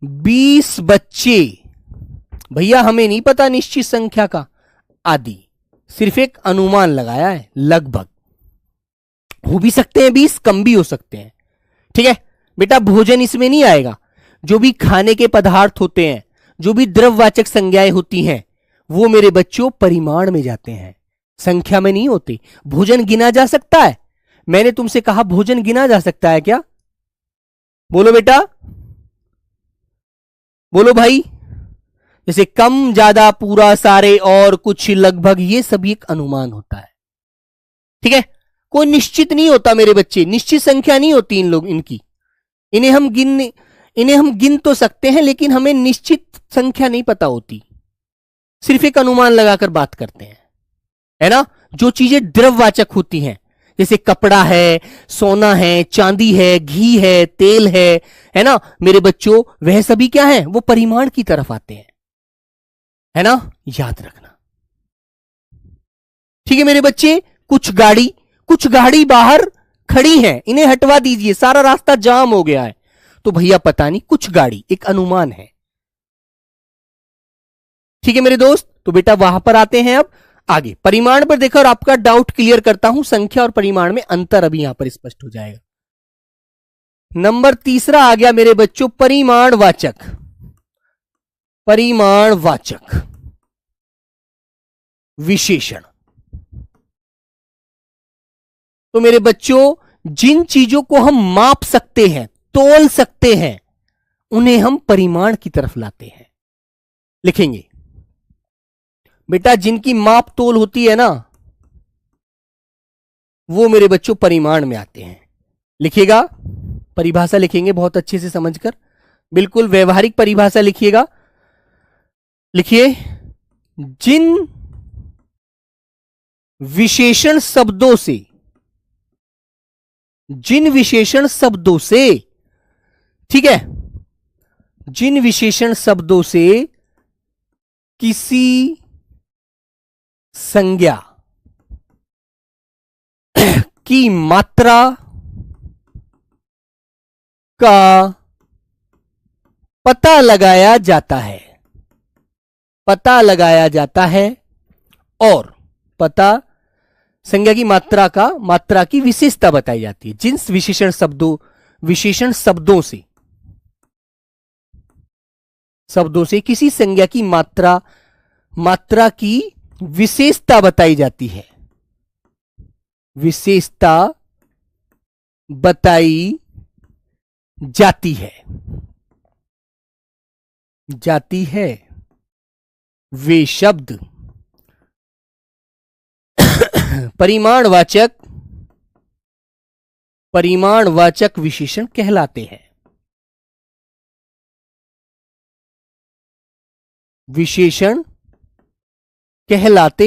20 बच्चे, भैया हमें नहीं पता निश्चित संख्या का, आदि, सिर्फ एक अनुमान लगाया है। लगभग हो भी सकते हैं 20, कम भी हो सकते हैं। ठीक है बेटा, भोजन इसमें नहीं आएगा। जो भी खाने के पदार्थ होते हैं, जो भी द्रव्यवाचक संज्ञाएं होती हैं, वो मेरे बच्चों परिमाण में जाते हैं, संख्या में नहीं होते। भोजन गिना जा सकता है? मैंने तुमसे कहा भोजन गिना जा सकता है क्या? बोलो बेटा, बोलो भाई। जैसे कम, ज्यादा, पूरा, सारे और कुछ, लगभग, ये सभी एक अनुमान होता है। ठीक है, कोई निश्चित नहीं होता मेरे बच्चे, निश्चित संख्या नहीं होती इन लोग, इनकी। इन्हें हम गिन तो सकते हैं, लेकिन हमें निश्चित संख्या नहीं पता होती, सिर्फ एक अनुमान लगाकर बात करते हैं, है ना। जो चीजें द्रव्यवाचक होती हैं, जैसे कपड़ा है, सोना है, चांदी है, घी है, तेल है ना मेरे बच्चों, वह सभी क्या है, वो परिमाण की तरफ आते हैं, है ना, याद रखना। ठीक है मेरे बच्चे, कुछ गाड़ी बाहर खड़ी है, इन्हें हटवा दीजिए, सारा रास्ता जाम हो गया है, तो भैया पता नहीं, कुछ गाड़ी, एक अनुमान है। ठीक है मेरे दोस्त, तो बेटा वहां पर आते हैं। अब आगे परिमाण पर देखो, और आपका डाउट क्लियर करता हूं, संख्या और परिमाण में अंतर अभी यहां पर स्पष्ट हो जाएगा। नंबर तीसरा आ गया मेरे बच्चों, परिमाणवाचक। परिमाणवाचक विशेषण। तो मेरे बच्चों, जिन चीजों को हम माप सकते हैं, तोल सकते हैं, उन्हें हम परिमाण की तरफ लाते हैं। लिखेंगे बेटा, जिनकी माप तोल होती है ना, वो मेरे बच्चों परिमाण में आते हैं। लिखिएगा, परिभाषा लिखेंगे बहुत अच्छे से समझकर, बिल्कुल व्यवहारिक परिभाषा लिखिएगा। लिखिए, जिन विशेषण शब्दों से, ठीक है, जिन विशेषण शब्दों से किसी संज्ञा की मात्रा का पता लगाया जाता है, और संज्ञा की मात्रा की विशेषता बताई जाती है। जिन विशेषण शब्दों से किसी संज्ञा की मात्रा की विशेषता बताई जाती है, वे शब्द परिमाणवाचक विशेषण कहलाते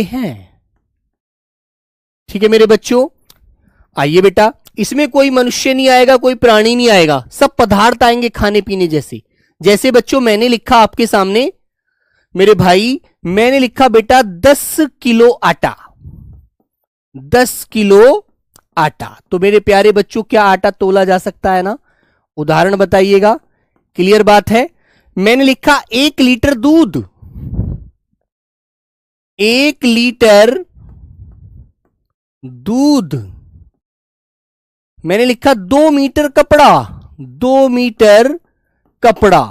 हैं। ठीक है मेरे बच्चों, आइए बेटा, इसमें कोई मनुष्य नहीं आएगा, कोई प्राणी नहीं आएगा, सब पदार्थ आएंगे खाने पीने जैसे बच्चों मैंने लिखा आपके सामने मेरे भाई, मैंने लिखा बेटा 10 किलो आटा। 10 किलो आटा, तो मेरे प्यारे बच्चों क्या आटा तोला जा सकता है ना? उदाहरण बताइएगा, क्लियर बात है। मैंने लिखा 1 लीटर दूध, 1 लीटर दूध। मैंने लिखा 2 मीटर कपड़ा, 2 मीटर कपड़ा,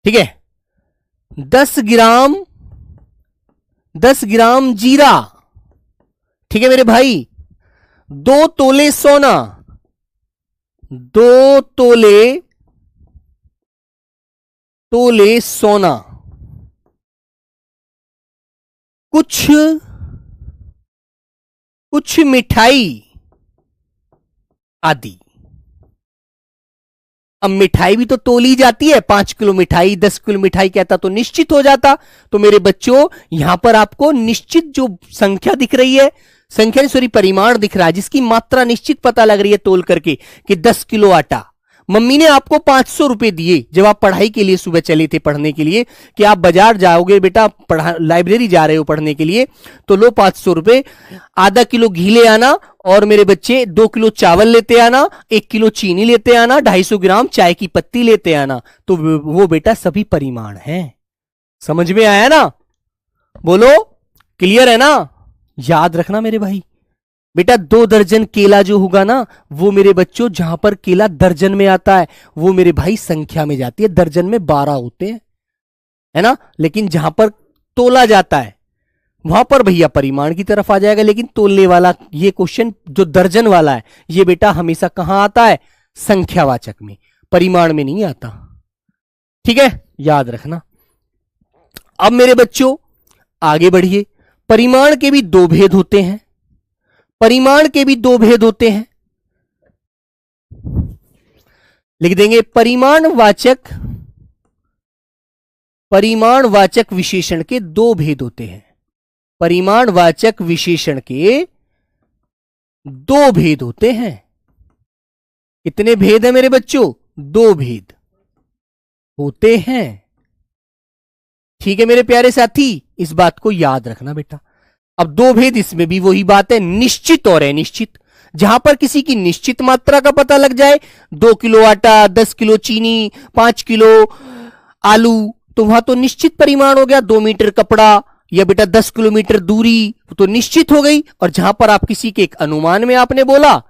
ठीक है। 10 ग्राम जीरा, ठीक है मेरे भाई। 2 तोले सोना, 2 तोले सोना। कुछ मिठाई आदि। अब मिठाई भी तो तोली जाती है, 5 किलो मिठाई, 10 किलो मिठाई कहता तो निश्चित हो जाता। तो मेरे बच्चों, यहां पर आपको निश्चित जो संख्या दिख रही है, परिमाण दिख रहा है, जिसकी मात्रा निश्चित पता लग रही है तोल करके कि 10 किलो आटा। मम्मी ने आपको 500 रुपए दिए जब आप पढ़ाई के लिए सुबह चले थे पढ़ने के लिए, कि आप बाजार जाओगे बेटा, लाइब्रेरी जा रहे हो पढ़ने के लिए, तो लो 500 रुपए, आधा किलो घी ले आना, और मेरे बच्चे 2 किलो चावल लेते आना, 1 किलो चीनी लेते आना, 250 ग्राम चाय की पत्ती लेते आना। तो वो बेटा सभी परिमाण हैं। समझ में आया ना? बोलो, क्लियर है ना? याद रखना मेरे भाई। बेटा 2 दर्जन केला जो होगा ना, वो मेरे बच्चों, जहां पर केला दर्जन में आता है, वो मेरे भाई संख्या में जाती है। दर्जन में 12 होते हैं, है ना? लेकिन जहां पर तोला जाता है, वहां पर भैया परिमाण की तरफ आ जाएगा। लेकिन तोलने वाला ये क्वेश्चन जो दर्जन वाला है, ये बेटा हमेशा कहां आता है? संख्यावाचक में, परिमाण में नहीं आता। ठीक है, याद रखना। अब मेरे बच्चों आगे बढ़िए। परिमाण के भी 2 भेद होते हैं। लिख देंगे, परिमाणवाचक विशेषण के 2 भेद होते हैं। परिमाणवाचक विशेषण के 2 भेद होते हैं। कितने भेद है मेरे बच्चों? 2 भेद होते हैं। ठीक है मेरे प्यारे साथी, इस बात को याद रखना बेटा। अब 2 भेद, इसमें भी वही बात है, निश्चित और अनिश्चित। जहां पर किसी की निश्चित मात्रा का पता लग जाए, 2 किलो आटा, 10 किलो चीनी, 5 किलो आलू, तो वहां तो निश्चित परिमाण हो गया। 2 मीटर कपड़ा या बेटा 10 किलोमीटर दूरी तो निश्चित हो गई। और जहां पर आप किसी के एक अनुमान में आपने बोला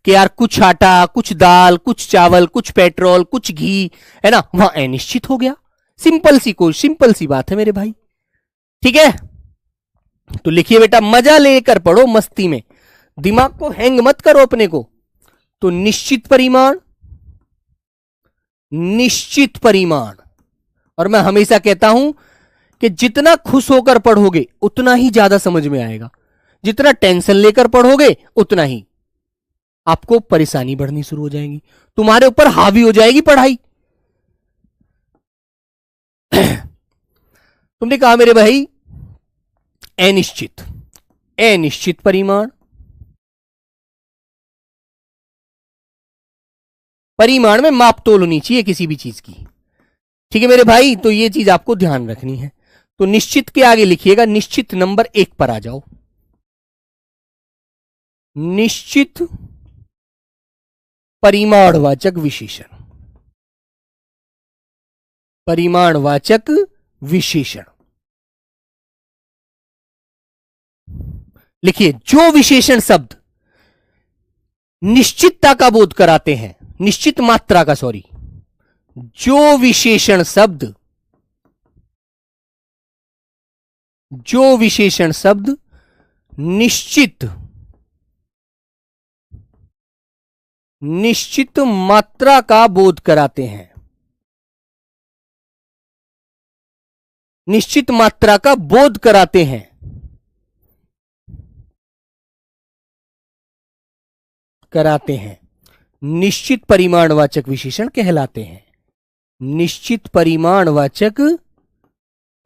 कि यार कुछ आटा, कुछ दाल, कुछ चावल, कुछ पेट्रोल, कुछ घी, है ना, वहां अनिश्चित हो गया। सिंपल सी बात है मेरे भाई। ठीक है, तो लिखिए बेटा, मजा लेकर पढ़ो मस्ती में, दिमाग को हैंग मत करो अपने को। तो निश्चित परिमाण, निश्चित परिमाण। और मैं हमेशा कहता हूं कि जितना खुश होकर पढ़ोगे उतना ही ज्यादा समझ में आएगा, जितना टेंशन लेकर पढ़ोगे उतना ही आपको परेशानी बढ़नी शुरू हो जाएगी, तुम्हारे ऊपर हावी हो जाएगी पढ़ाई। तुमने कहा मेरे भाई अनिश्चित, अनिश्चित परिमाण, परिमाण में माप तोल होनी चाहिए किसी भी चीज की, ठीक है मेरे भाई। तो ये चीज आपको ध्यान रखनी है। तो निश्चित के आगे लिखिएगा, निश्चित नंबर 1 पर आ जाओ। निश्चित परिमाणवाचक विशेषण, परिमाणवाचक विशेषण लिखिए। जो विशेषण शब्द निश्चितता का बोध कराते हैं, निश्चित मात्रा का, सॉरी, जो विशेषण शब्द, जो विशेषण शब्द निश्चित, निश्चित मात्रा का बोध कराते हैं, निश्चित मात्रा का बोध कराते हैं, कराते हैं, निश्चित परिमाणवाचक विशेषण कहलाते हैं। निश्चित परिमाणवाचक,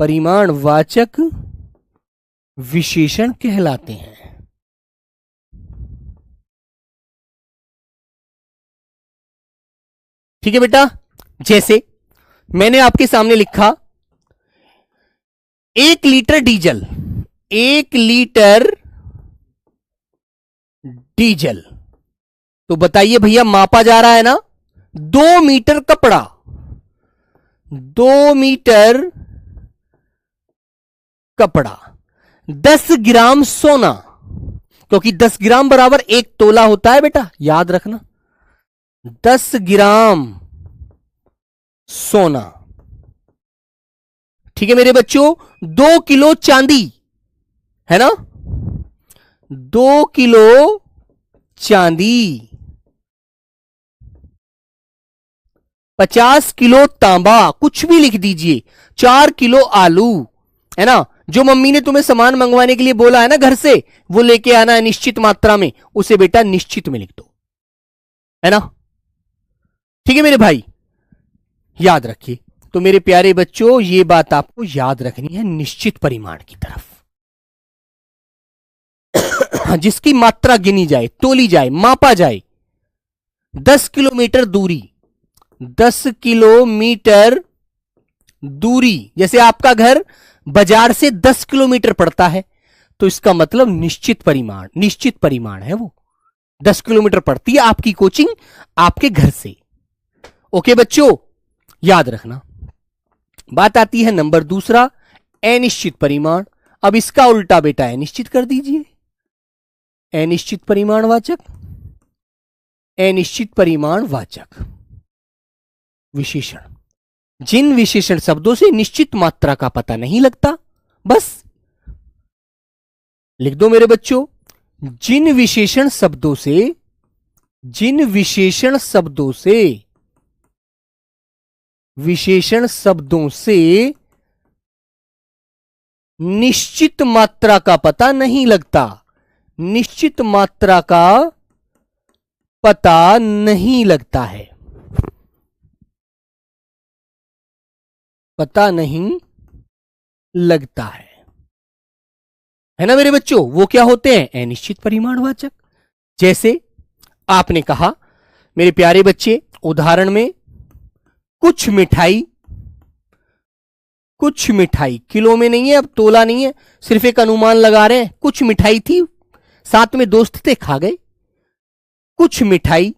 परिमाणवाचक विशेषण कहलाते हैं। ठीक है बेटा। जैसे मैंने आपके सामने लिखा 1 लीटर डीजल, 1 लीटर डीजल, तो बताइए भैया मापा जा रहा है ना, 2 मीटर कपड़ा, 2 मीटर कपड़ा, 10 ग्राम सोना, क्योंकि 10 ग्राम बराबर 1 तोला होता है बेटा, याद रखना, 10 ग्राम सोना। ठीक है मेरे बच्चों। 2 किलो चांदी है ना, 2 किलो चांदी, 50 किलो तांबा, कुछ भी लिख दीजिए, 4 किलो आलू, है ना। जो मम्मी ने तुम्हें सामान मंगवाने के लिए बोला है ना घर से, वो लेके आना है निश्चित मात्रा में, उसे बेटा निश्चित में लिख दो, है ना। ठीक है मेरे भाई, याद रखिए। तो मेरे प्यारे बच्चों, ये बात आपको याद रखनी है, निश्चित परिमाण की तरफ जिसकी मात्रा गिनी जाए, तोली जाए, मापा जाए। 10 किलोमीटर दूरी, 10 किलोमीटर दूरी, जैसे आपका घर बाजार से 10 किलोमीटर पड़ता है, तो इसका मतलब निश्चित परिमाण, निश्चित परिमाण है वो, 10 किलोमीटर पड़ती है आपकी कोचिंग आपके घर से। ओके बच्चों, याद रखना। बात आती है नंबर दूसरा, अनिश्चित परिमाण। अब इसका उल्टा बेटा अनिश्चित कर दीजिए, अनिश्चित परिमाणवाचक, अनिश्चित परिमाणवाचक विशेषण। जिन विशेषण शब्दों से निश्चित मात्रा का पता नहीं लगता, बस लिख दो मेरे बच्चों, जिन विशेषण शब्दों से, जिन विशेषण शब्दों से, विशेषण शब्दों से निश्चित मात्रा का पता नहीं लगता, निश्चित मात्रा का पता नहीं लगता है, पता नहीं लगता है ना मेरे बच्चों। वो क्या होते हैं? अनिश्चित परिमाणवाचक। जैसे आपने कहा मेरे प्यारे बच्चे, उदाहरण में कुछ मिठाई, कुछ मिठाई किलो में नहीं है, अब तोला नहीं है, सिर्फ एक अनुमान लगा रहे हैं। कुछ मिठाई थी, साथ में दोस्त थे, खा गए। कुछ मिठाई,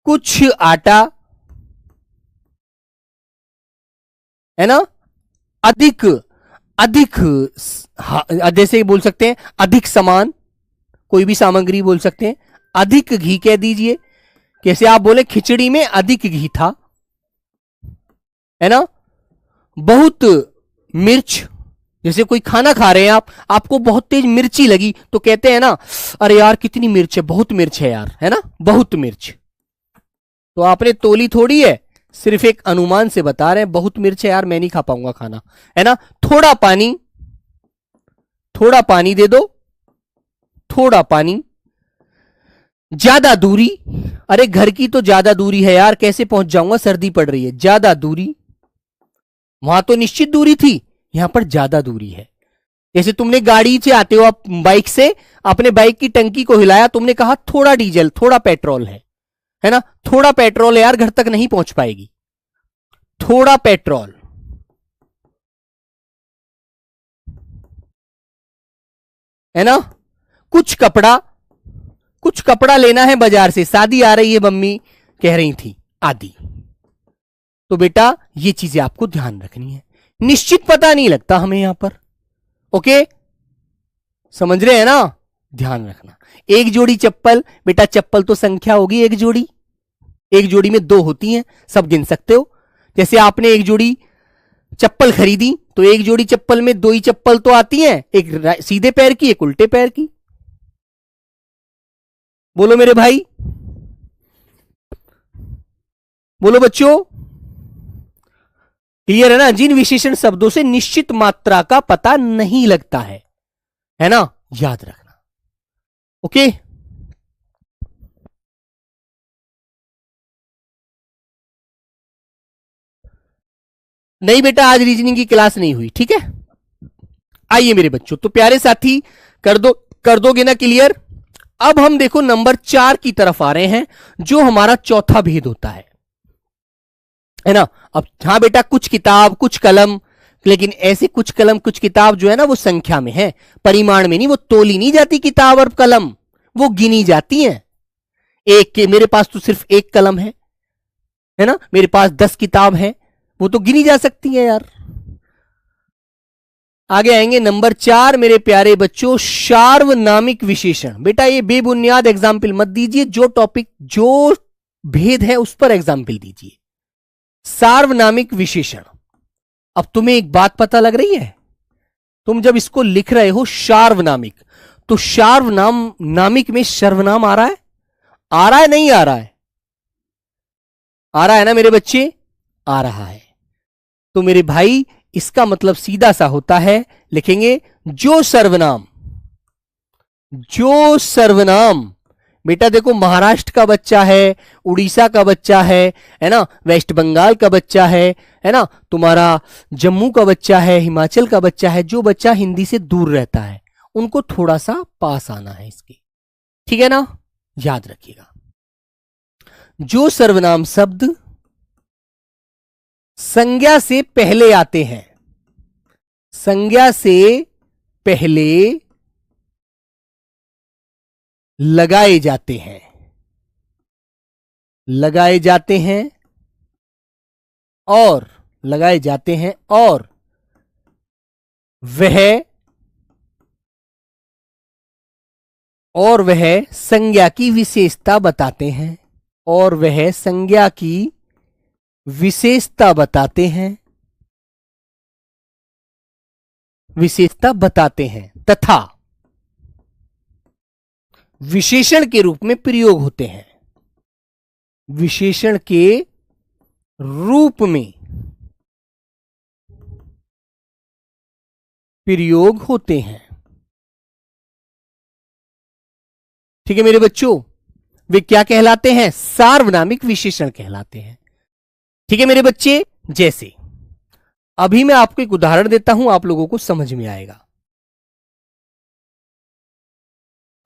कुछ आटा, है ना, अधिक, अधिक, जैसे बोल सकते हैं अधिक सामान, कोई भी सामग्री बोल सकते हैं। अधिक घी कह दीजिए, कैसे आप बोले खिचड़ी में अधिक घी था, है ना। बहुत मिर्च, जैसे कोई खाना खा रहे हैं आप, आपको बहुत तेज मिर्ची लगी तो कहते हैं ना, अरे यार कितनी मिर्च है, बहुत मिर्च है यार, है ना, बहुत मिर्च। तो आपने तोली थोड़ी है, सिर्फ एक अनुमान से बता रहे हैं, बहुत मिर्च है यार, मैं नहीं खा पाऊंगा खाना, है ना। थोड़ा पानी दे दो, थोड़ा पानी। ज्यादा दूरी, अरे घर की तो ज्यादा दूरी है यार, कैसे पहुंच जाऊंगा, सर्दी पड़ रही है, ज्यादा दूरी। वहां तो निश्चित दूरी थी, यहां पर ज्यादा दूरी है। जैसे तुमने गाड़ी से आते हो, आप बाइक से, अपने बाइक की टंकी को हिलाया, तुमने कहा थोड़ा डीजल, थोड़ा पेट्रोल है ना, थोड़ा पेट्रोल है यार, घर तक नहीं पहुंच पाएगी, थोड़ा पेट्रोल, है ना। कुछ कपड़ा लेना है बाजार से, शादी आ रही है मम्मी कह रही थी, आदि। तो बेटा ये चीजें आपको ध्यान रखनी है, निश्चित पता नहीं लगता हमें यहां पर, ओके, समझ रहे हैं ना, ध्यान रखना। एक जोड़ी चप्पल, बेटा चप्पल तो संख्या होगी, एक जोड़ी में 2 होती हैं, सब गिन सकते हो। जैसे आपने एक जोड़ी चप्पल खरीदी तो एक जोड़ी चप्पल में 2 ही चप्पल तो आती हैं, एक सीधे पैर की, एक उल्टे पैर की। बोलो मेरे भाई, बोलो बच्चों, क्लियर है ना। जिन विशेषण शब्दों से निश्चित मात्रा का पता नहीं लगता है ना, याद रखना, ओके। नहीं बेटा आज रीजनिंग की क्लास नहीं हुई, ठीक है। आइए मेरे बच्चों, तो प्यारे साथी कर दोगे ना क्लियर। अब हम देखो नंबर 4 की तरफ आ रहे हैं, जो हमारा चौथा भेद होता है ना। अब हाँ बेटा, कुछ किताब कुछ कलम, लेकिन ऐसे कुछ कलम कुछ किताब जो है ना, वो संख्या में है, परिमाण में नहीं, वो तोली नहीं जाती किताब और कलम, वो गिनी जाती हैं। एक के मेरे पास तो सिर्फ एक कलम है ना, मेरे पास 10 किताब है, वो तो गिनी जा सकती है यार। आगे आएंगे नंबर 4 मेरे प्यारे बच्चों, सार्वनामिक विशेषण। बेटा ये बेबुनियाद एग्जाम्पल मत दीजिए, जो टॉपिक जो भेद है उस पर एग्जाम्पल दीजिए। सार्वनामिक विशेषण, अब तुम्हें एक बात पता लग रही है, तुम जब इसको लिख रहे हो सार्वनामिक, तो सार्वनामिक में सर्वनाम आ रहा है नहीं आ रहा है ना मेरे बच्चे, आ रहा है। तो मेरे भाई इसका मतलब सीधा सा होता है, लिखेंगे जो सर्वनाम। बेटा देखो, महाराष्ट्र का बच्चा है, उड़ीसा का बच्चा है ना, वेस्ट बंगाल का बच्चा है ना, तुम्हारा जम्मू का बच्चा है, हिमाचल का बच्चा है, जो बच्चा हिंदी से दूर रहता है उनको थोड़ा सा पास आना है इसके, ठीक है ना, याद रखिएगा। जो सर्वनाम शब्द संज्ञा से पहले आते हैं, संज्ञा से पहले लगाए जाते हैं और वह संज्ञा की विशेषता बताते हैं, विशेषता बताते हैं तथा विशेषण के रूप में प्रयोग होते हैं, विशेषण के रूप में प्रयोग होते हैं, ठीक है मेरे बच्चों। वे क्या कहलाते हैं, सार्वनामिक विशेषण कहलाते हैं, ठीक है मेरे बच्चे। जैसे अभी मैं आपको एक उदाहरण देता हूं, आप लोगों को समझ में आएगा।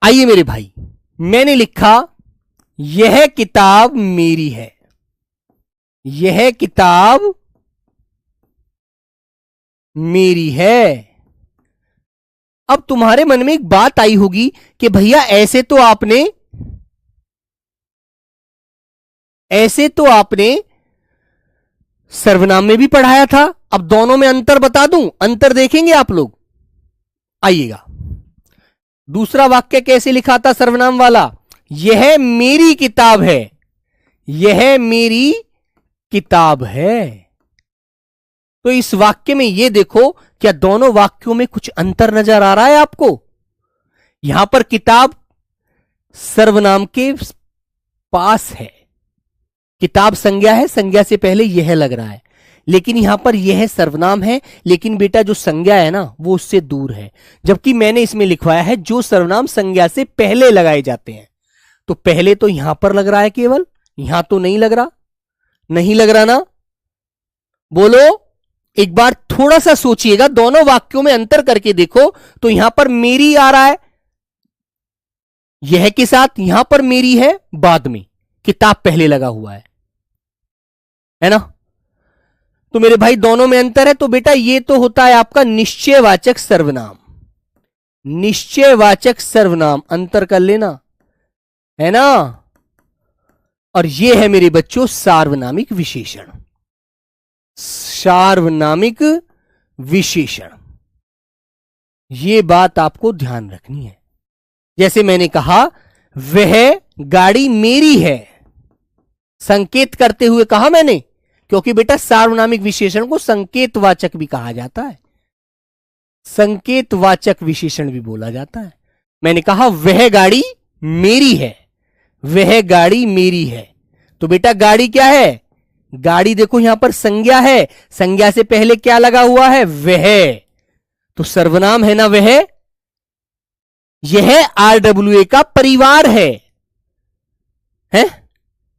आइए मेरे भाई, मैंने लिखा यह किताब मेरी है, यह किताब मेरी है। अब तुम्हारे मन में एक बात आई होगी कि भैया ऐसे तो आपने सर्वनाम में भी पढ़ाया था, अब दोनों में अंतर बता दूं, अंतर देखेंगे आप लोग, आइएगा। दूसरा वाक्य कैसे लिखा था सर्वनाम वाला, यह मेरी किताब है, यह मेरी किताब है। तो इस वाक्य में ये देखो, क्या दोनों वाक्यों में कुछ अंतर नजर आ रहा है आपको? यहां पर किताब सर्वनाम के पास है, किताब संज्ञा है, संज्ञा से पहले यह लग रहा है, लेकिन यहां पर यह सर्वनाम है, लेकिन बेटा जो संज्ञा है ना वो उससे दूर है। जबकि मैंने इसमें लिखवाया है जो सर्वनाम संज्ञा से पहले लगाए जाते हैं। तो पहले तो यहां पर लग रहा है, केवल यहां तो नहीं लग रहा, नहीं लग रहा ना? बोलो, एक बार थोड़ा सा सोचिएगा, दोनों वाक्यों में अंतर करके देखो। तो यहां पर मेरी आ रहा है यह के साथ, यहां पर मेरी है बाद में, किताब पहले लगा हुआ है ना? तो मेरे भाई दोनों में अंतर है। तो बेटा ये तो होता है आपका निश्चयवाचक सर्वनाम, निश्चयवाचक सर्वनाम, अंतर कर लेना, है ना? और ये है मेरे बच्चों सार्वनामिक विशेषण, सार्वनामिक विशेषण। ये बात आपको ध्यान रखनी है। जैसे मैंने कहा वह गाड़ी मेरी है, संकेत करते हुए कहा मैंने, क्योंकि बेटा सार्वनामिक विशेषण को संकेतवाचक भी कहा जाता है, संकेतवाचक विशेषण भी बोला जाता है। मैंने कहा वह गाड़ी मेरी है, वह गाड़ी मेरी है। तो बेटा गाड़ी क्या है? गाड़ी देखो यहां पर संज्ञा है, संज्ञा से पहले क्या लगा हुआ है? वह। तो सर्वनाम है ना वह, यह आरडब्ल्यूए का परिवार है?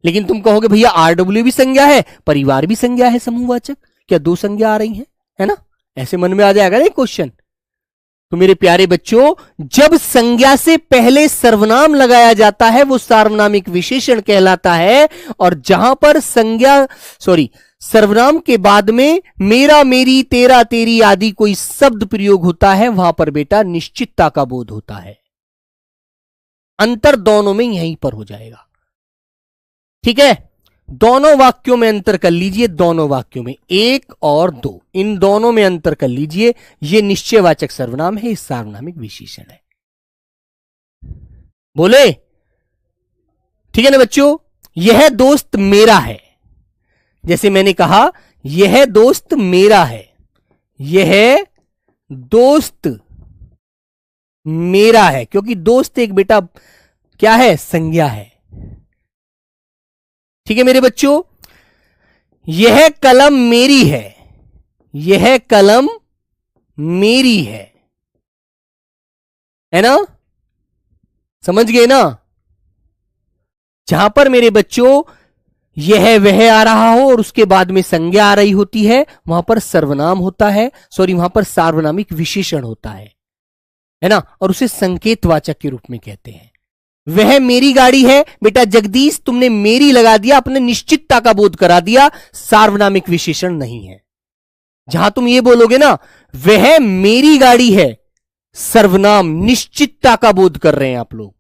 लेकिन तुम कहोगे भैया आरडब्ल्यू भी संज्ञा है, परिवार भी संज्ञा है, समूहवाचक, क्या दो संज्ञा आ रही हैं? है ना? ऐसे मन में आ जाएगा ना क्वेश्चन। तो मेरे प्यारे बच्चों, जब संज्ञा से पहले सर्वनाम लगाया जाता है वो सार्वनामिक विशेषण कहलाता है, और जहां पर सर्वनाम के बाद में मेरा, मेरी, तेरा, तेरी आदि कोई शब्द प्रयोग होता है, वहां पर बेटा निश्चितता का बोध होता है। अंतर दोनों में यहीं पर हो जाएगा, ठीक है? दोनों वाक्यों में अंतर कर लीजिए, दोनों वाक्यों में 1 और 2, इन दोनों में अंतर कर लीजिए। यह निश्चयवाचक सर्वनाम है, इस सार्वनामिक विशेषण है। बोले ठीक है ना बच्चों? यह दोस्त मेरा है, जैसे मैंने कहा यह दोस्त मेरा है, यह दोस्त मेरा है, क्योंकि दोस्त एक बेटा क्या है? संज्ञा है। ठीक है मेरे बच्चों? यह कलम मेरी है, यह कलम मेरी है ना? समझ गए ना? जहां पर मेरे बच्चों यह वह आ रहा हो और उसके बाद में संज्ञा आ रही होती है, वहां पर सर्वनाम होता है, वहां पर सार्वनामिक विशेषण होता है ना? और उसे संकेतवाचक के रूप में कहते हैं। वह मेरी गाड़ी है, बेटा जगदीश तुमने मेरी लगा दिया, अपने निश्चितता का बोध करा दिया, सार्वनामिक विशेषण नहीं है। जहां तुम ये बोलोगे ना वह मेरी गाड़ी है, सर्वनाम, निश्चितता का बोध कर रहे हैं आप लोग,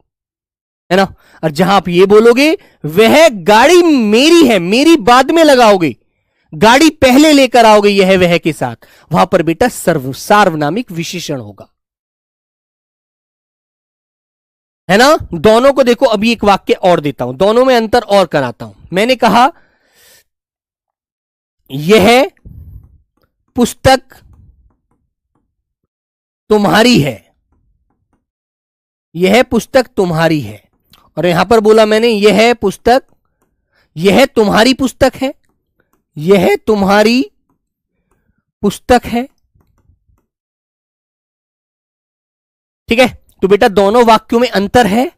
है ना? और जहां आप ये बोलोगे वह गाड़ी मेरी है, मेरी बाद में लगाओगे, गाड़ी पहले लेकर आओगे यह वह के साथ, वहां पर बेटा सार्वनामिक विशेषण होगा, है ना? दोनों को देखो, अभी एक वाक्य और देता हूं, दोनों में अंतर और कराता हूं। मैंने कहा यह पुस्तक तुम्हारी है, यह पुस्तक तुम्हारी है, और यहां पर बोला मैंने यह पुस्तक, यह तुम्हारी पुस्तक है, यह तुम्हारी पुस्तक है। ठीक है? तो बेटा दोनों वाक्यों में अंतर है,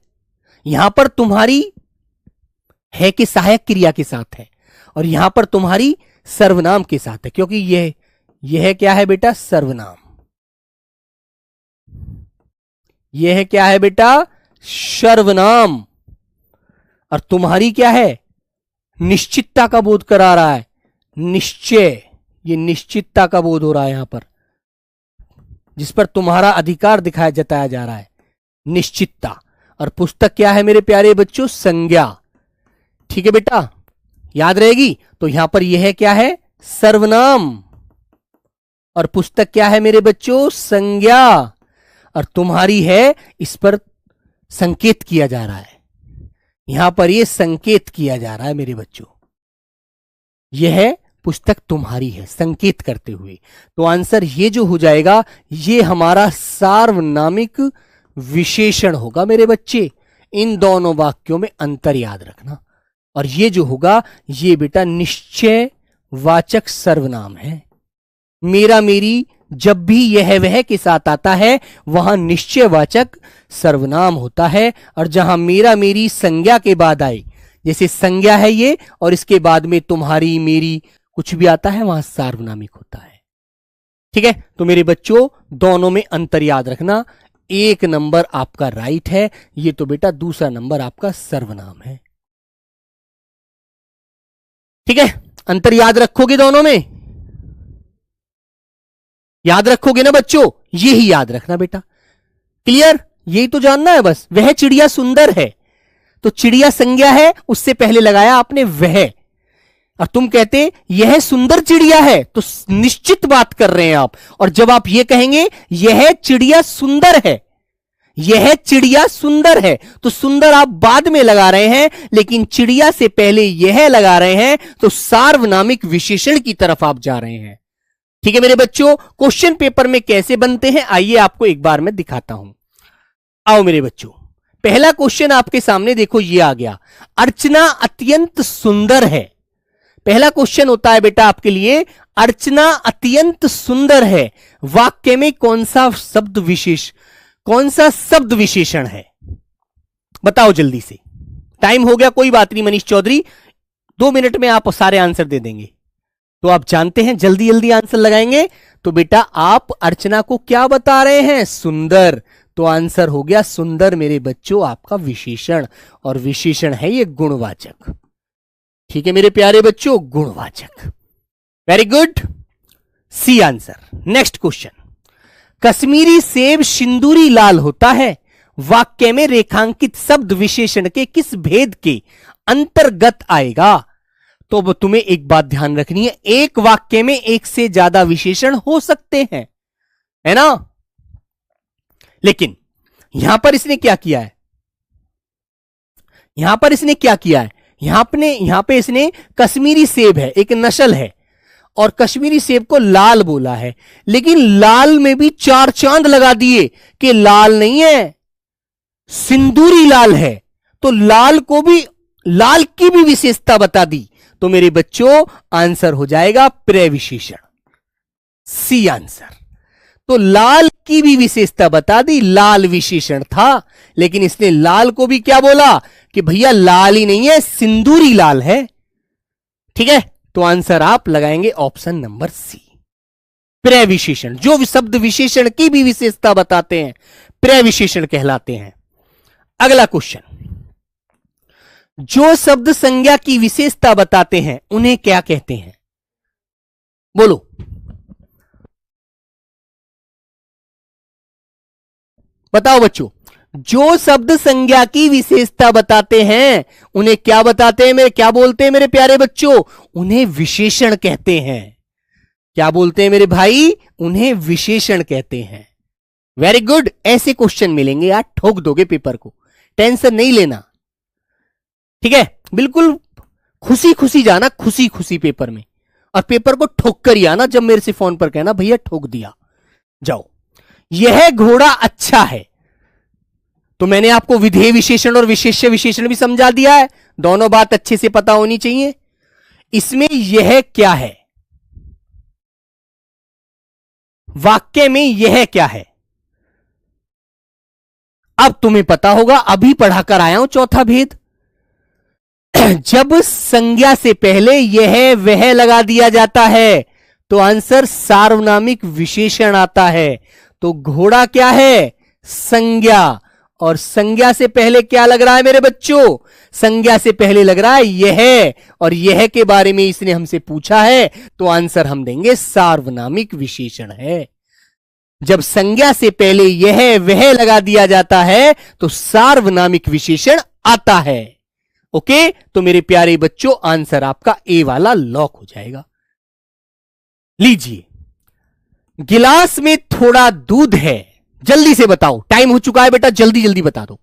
यहां पर तुम्हारी है कि सहायक क्रिया के साथ है, और यहां पर तुम्हारी सर्वनाम के साथ है, क्योंकि यह क्या है बेटा? सर्वनाम। यह क्या है बेटा? सर्वनाम। और तुम्हारी क्या है? निश्चितता का बोध करा रहा है, निश्चय, ये निश्चितता का बोध हो रहा है यहां पर, जिस पर तुम्हारा अधिकार दिखाया जताया जा रहा है, निश्चितता। और पुस्तक क्या है मेरे प्यारे बच्चों? संज्ञा। ठीक है बेटा, याद रहेगी? तो यहां पर यह क्या है? सर्वनाम, और पुस्तक क्या है मेरे बच्चों? संज्ञा। और तुम्हारी है, इस पर संकेत किया जा रहा है, यहां पर यह संकेत किया जा रहा है मेरे बच्चों, यह पुस्तक तुम्हारी है, संकेत करते हुए। तो आंसर ये जो हो जाएगा, ये हमारा सार्वनामिक विशेषण होगा मेरे बच्चे। इन दोनों वाक्यों में अंतर याद रखना। और ये जो होगा, ये बेटा निश्चय वाचक सर्वनाम है। मेरा मेरी जब भी यह वह के साथ आता है, वहां निश्चयवाचक सर्वनाम होता है। और जहां मेरा मेरी संज्ञा के बाद आए, जैसे संज्ञा है ये, और इसके बाद में तुम्हारी मेरी कुछ भी आता है, वहां सार्वनामिक होता है। ठीक है, तो मेरे बच्चों दोनों में अंतर याद रखना। एक नंबर आपका राइट है, ये तो बेटा दूसरा नंबर आपका सर्वनाम है। ठीक है, अंतर याद रखोगे दोनों में? याद रखोगे ना बच्चों? ये ही याद रखना बेटा। क्लियर? यही तो जानना है बस। वह चिड़िया सुंदर है, तो चिड़िया संज्ञा है, उससे पहले लगाया आपने वह। और तुम कहते यह सुंदर चिड़िया है, तो निश्चित बात कर रहे हैं आप। और जब आप ये कहेंगे यह चिड़िया सुंदर है, यह चिड़िया सुंदर है, तो सुंदर आप बाद में लगा रहे हैं, लेकिन चिड़िया से पहले यह लगा रहे हैं, तो सार्वनामिक विशेषण की तरफ आप जा रहे हैं। ठीक है मेरे बच्चों, क्वेश्चन पेपर में कैसे बनते हैं आइए आपको एक बार मैं दिखाता हूं। आओ मेरे बच्चों, पहला क्वेश्चन आपके सामने देखो, ये आ गया, अर्चना अत्यंत सुंदर है। पहला क्वेश्चन होता है बेटा आपके लिए, अर्चना अत्यंत सुंदर है। वाक्य में कौन सा शब्द विशेष, कौन सा शब्द विशेषण है? बताओ जल्दी से। टाइम हो गया, कोई बात नहीं मनीष चौधरी, 2 मिनट में आप सारे आंसर दे देंगे। तो आप जानते हैं जल्दी जल्दी आंसर लगाएंगे। तो बेटा आप अर्चना को क्या बता रहे हैं? सुंदर। तो आंसर हो गया सुंदर मेरे बच्चों आपका विशेषण, और विशेषण है ये गुणवाचक। ठीक है मेरे प्यारे बच्चों, गुणवाचक। Very good, C answer. Next question, Kashmiri सेब सिंदूरी लाल होता है। वाक्य में रेखांकित शब्द विशेषण के किस भेद के अंतर्गत आएगा? तो तुम्हें एक बात ध्यान रखनी है, एक वाक्य में एक से ज्यादा विशेषण हो सकते हैं, है ना? लेकिन यहां पर इसने क्या किया है? यहां पर इसने क्या किया है? यहां पे इसने कश्मीरी सेब है, एक नस्ल है, और कश्मीरी सेब को लाल बोला है, लेकिन लाल में भी 4 चांद लगा दिए कि लाल नहीं है, सिंदूरी लाल है। तो लाल को भी, लाल की भी विशेषता बता दी। तो मेरे बच्चों आंसर हो जाएगा प्रविशेषण, सी आंसर। तो लाल की भी विशेषता बता दी, लाल विशेषण था, लेकिन इसने लाल को भी क्या बोला कि भैया लाल ही नहीं है, सिंदूरी लाल है। ठीक है, तो आंसर आप लगाएंगे ऑप्शन नंबर सी, प्रविशेषण। जो शब्द विशेषण की भी विशेषता बताते हैं प्रविशेषण कहलाते हैं। अगला क्वेश्चन, जो शब्द संज्ञा की विशेषता बताते हैं उन्हें क्या कहते हैं? बोलो। बताओ बच्चों, जो शब्द संज्ञा की विशेषता बताते हैं उन्हें क्या बताते हैं? क्या बोलते हैं मेरे प्यारे बच्चों? उन्हें विशेषण कहते हैं। क्या बोलते हैं मेरे भाई? उन्हें विशेषण कहते हैं। वेरी गुड, ऐसे क्वेश्चन मिलेंगे यार, ठोक दोगे पेपर को, टेंशन नहीं लेना। ठीक है, बिल्कुल खुशी खुशी जाना, खुशी खुशी पेपर में, और पेपर को ठोक कर ही आना। जब मेरे से फोन पर कहना भैया ठोक दिया, जाओ। यह घोड़ा अच्छा है, तो मैंने आपको विधेय विशेषण और विशेष्य विशेषण भी समझा दिया है, दोनों बात अच्छे से पता होनी चाहिए। इसमें यह क्या है? वाक्य में यह क्या है? अब तुम्हें पता होगा, अभी पढ़ाकर आया हूं चौथा भेद। जब संज्ञा से पहले यह वह लगा दिया जाता है तो आंसर सार्वनामिक विशेषण आता है। तो घोड़ा क्या है? संज्ञा। और संज्ञा से पहले क्या लग रहा है मेरे बच्चों? संज्ञा से पहले लग रहा है यह, और यह के बारे में इसने हमसे पूछा है, तो आंसर हम देंगे सार्वनामिक विशेषण है। जब संज्ञा से पहले यह वह लगा दिया जाता है तो सार्वनामिक विशेषण आता है। ओके, तो मेरे प्यारे बच्चों आंसर आपका ए वाला लॉक हो जाएगा। लीजिए, गिलास में थोड़ा दूध है, जल्दी से बताओ, टाइम हो चुका है बेटा, जल्दी जल्दी बता दो।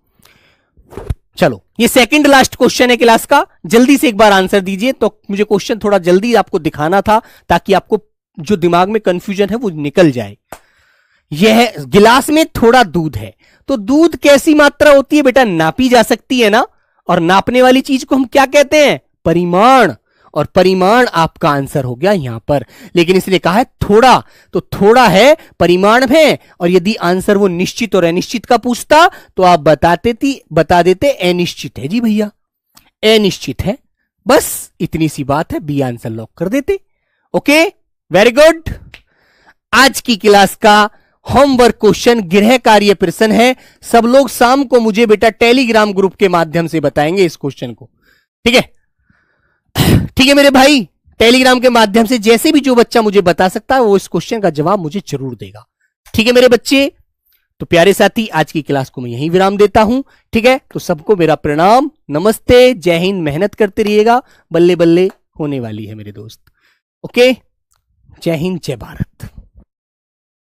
चलो, ये सेकंड लास्ट क्वेश्चन है क्लास का, जल्दी से एक बार आंसर दीजिए। तो मुझे क्वेश्चन थोड़ा जल्दी आपको दिखाना था ताकि आपको जो दिमाग में कंफ्यूजन है वो निकल जाए। यह गिलास में थोड़ा दूध है, तो दूध कैसी मात्रा होती है बेटा? नापी जा सकती है ना, और नापने वाली चीज को हम क्या कहते हैं? परिमाण। और परिमाण आपका आंसर हो गया यहां पर, लेकिन इसने कहा है थोड़ा, तो थोड़ा है परिमाण में, और यदि आंसर वो निश्चित और अनिश्चित का पूछता तो आप बता देते अनिश्चित है जी भैया, अनिश्चित है। बस इतनी सी बात है, बी आंसर लॉक कर देते। Okay, very good. आज की क्लास का होमवर्क क्वेश्चन गृह कार्य प्रश्न है। सब लोग शाम को मुझे बेटा टेलीग्राम ग्रुप के माध्यम से बताएंगे इस क्वेश्चन को, ठीक है? ठीक है मेरे भाई, टेलीग्राम के माध्यम से जैसे भी जो बच्चा मुझे बता सकता है वो इस क्वेश्चन का जवाब मुझे जरूर देगा। ठीक है मेरे बच्चे, तो प्यारे साथी आज की क्लास को मैं यहीं विराम देता हूं। ठीक है, तो सबको मेरा प्रणाम, नमस्ते, जय हिंद। मेहनत करते रहिएगा, बल्ले बल्ले होने वाली है मेरे दोस्त। ओके, जय हिंद, जय भारत।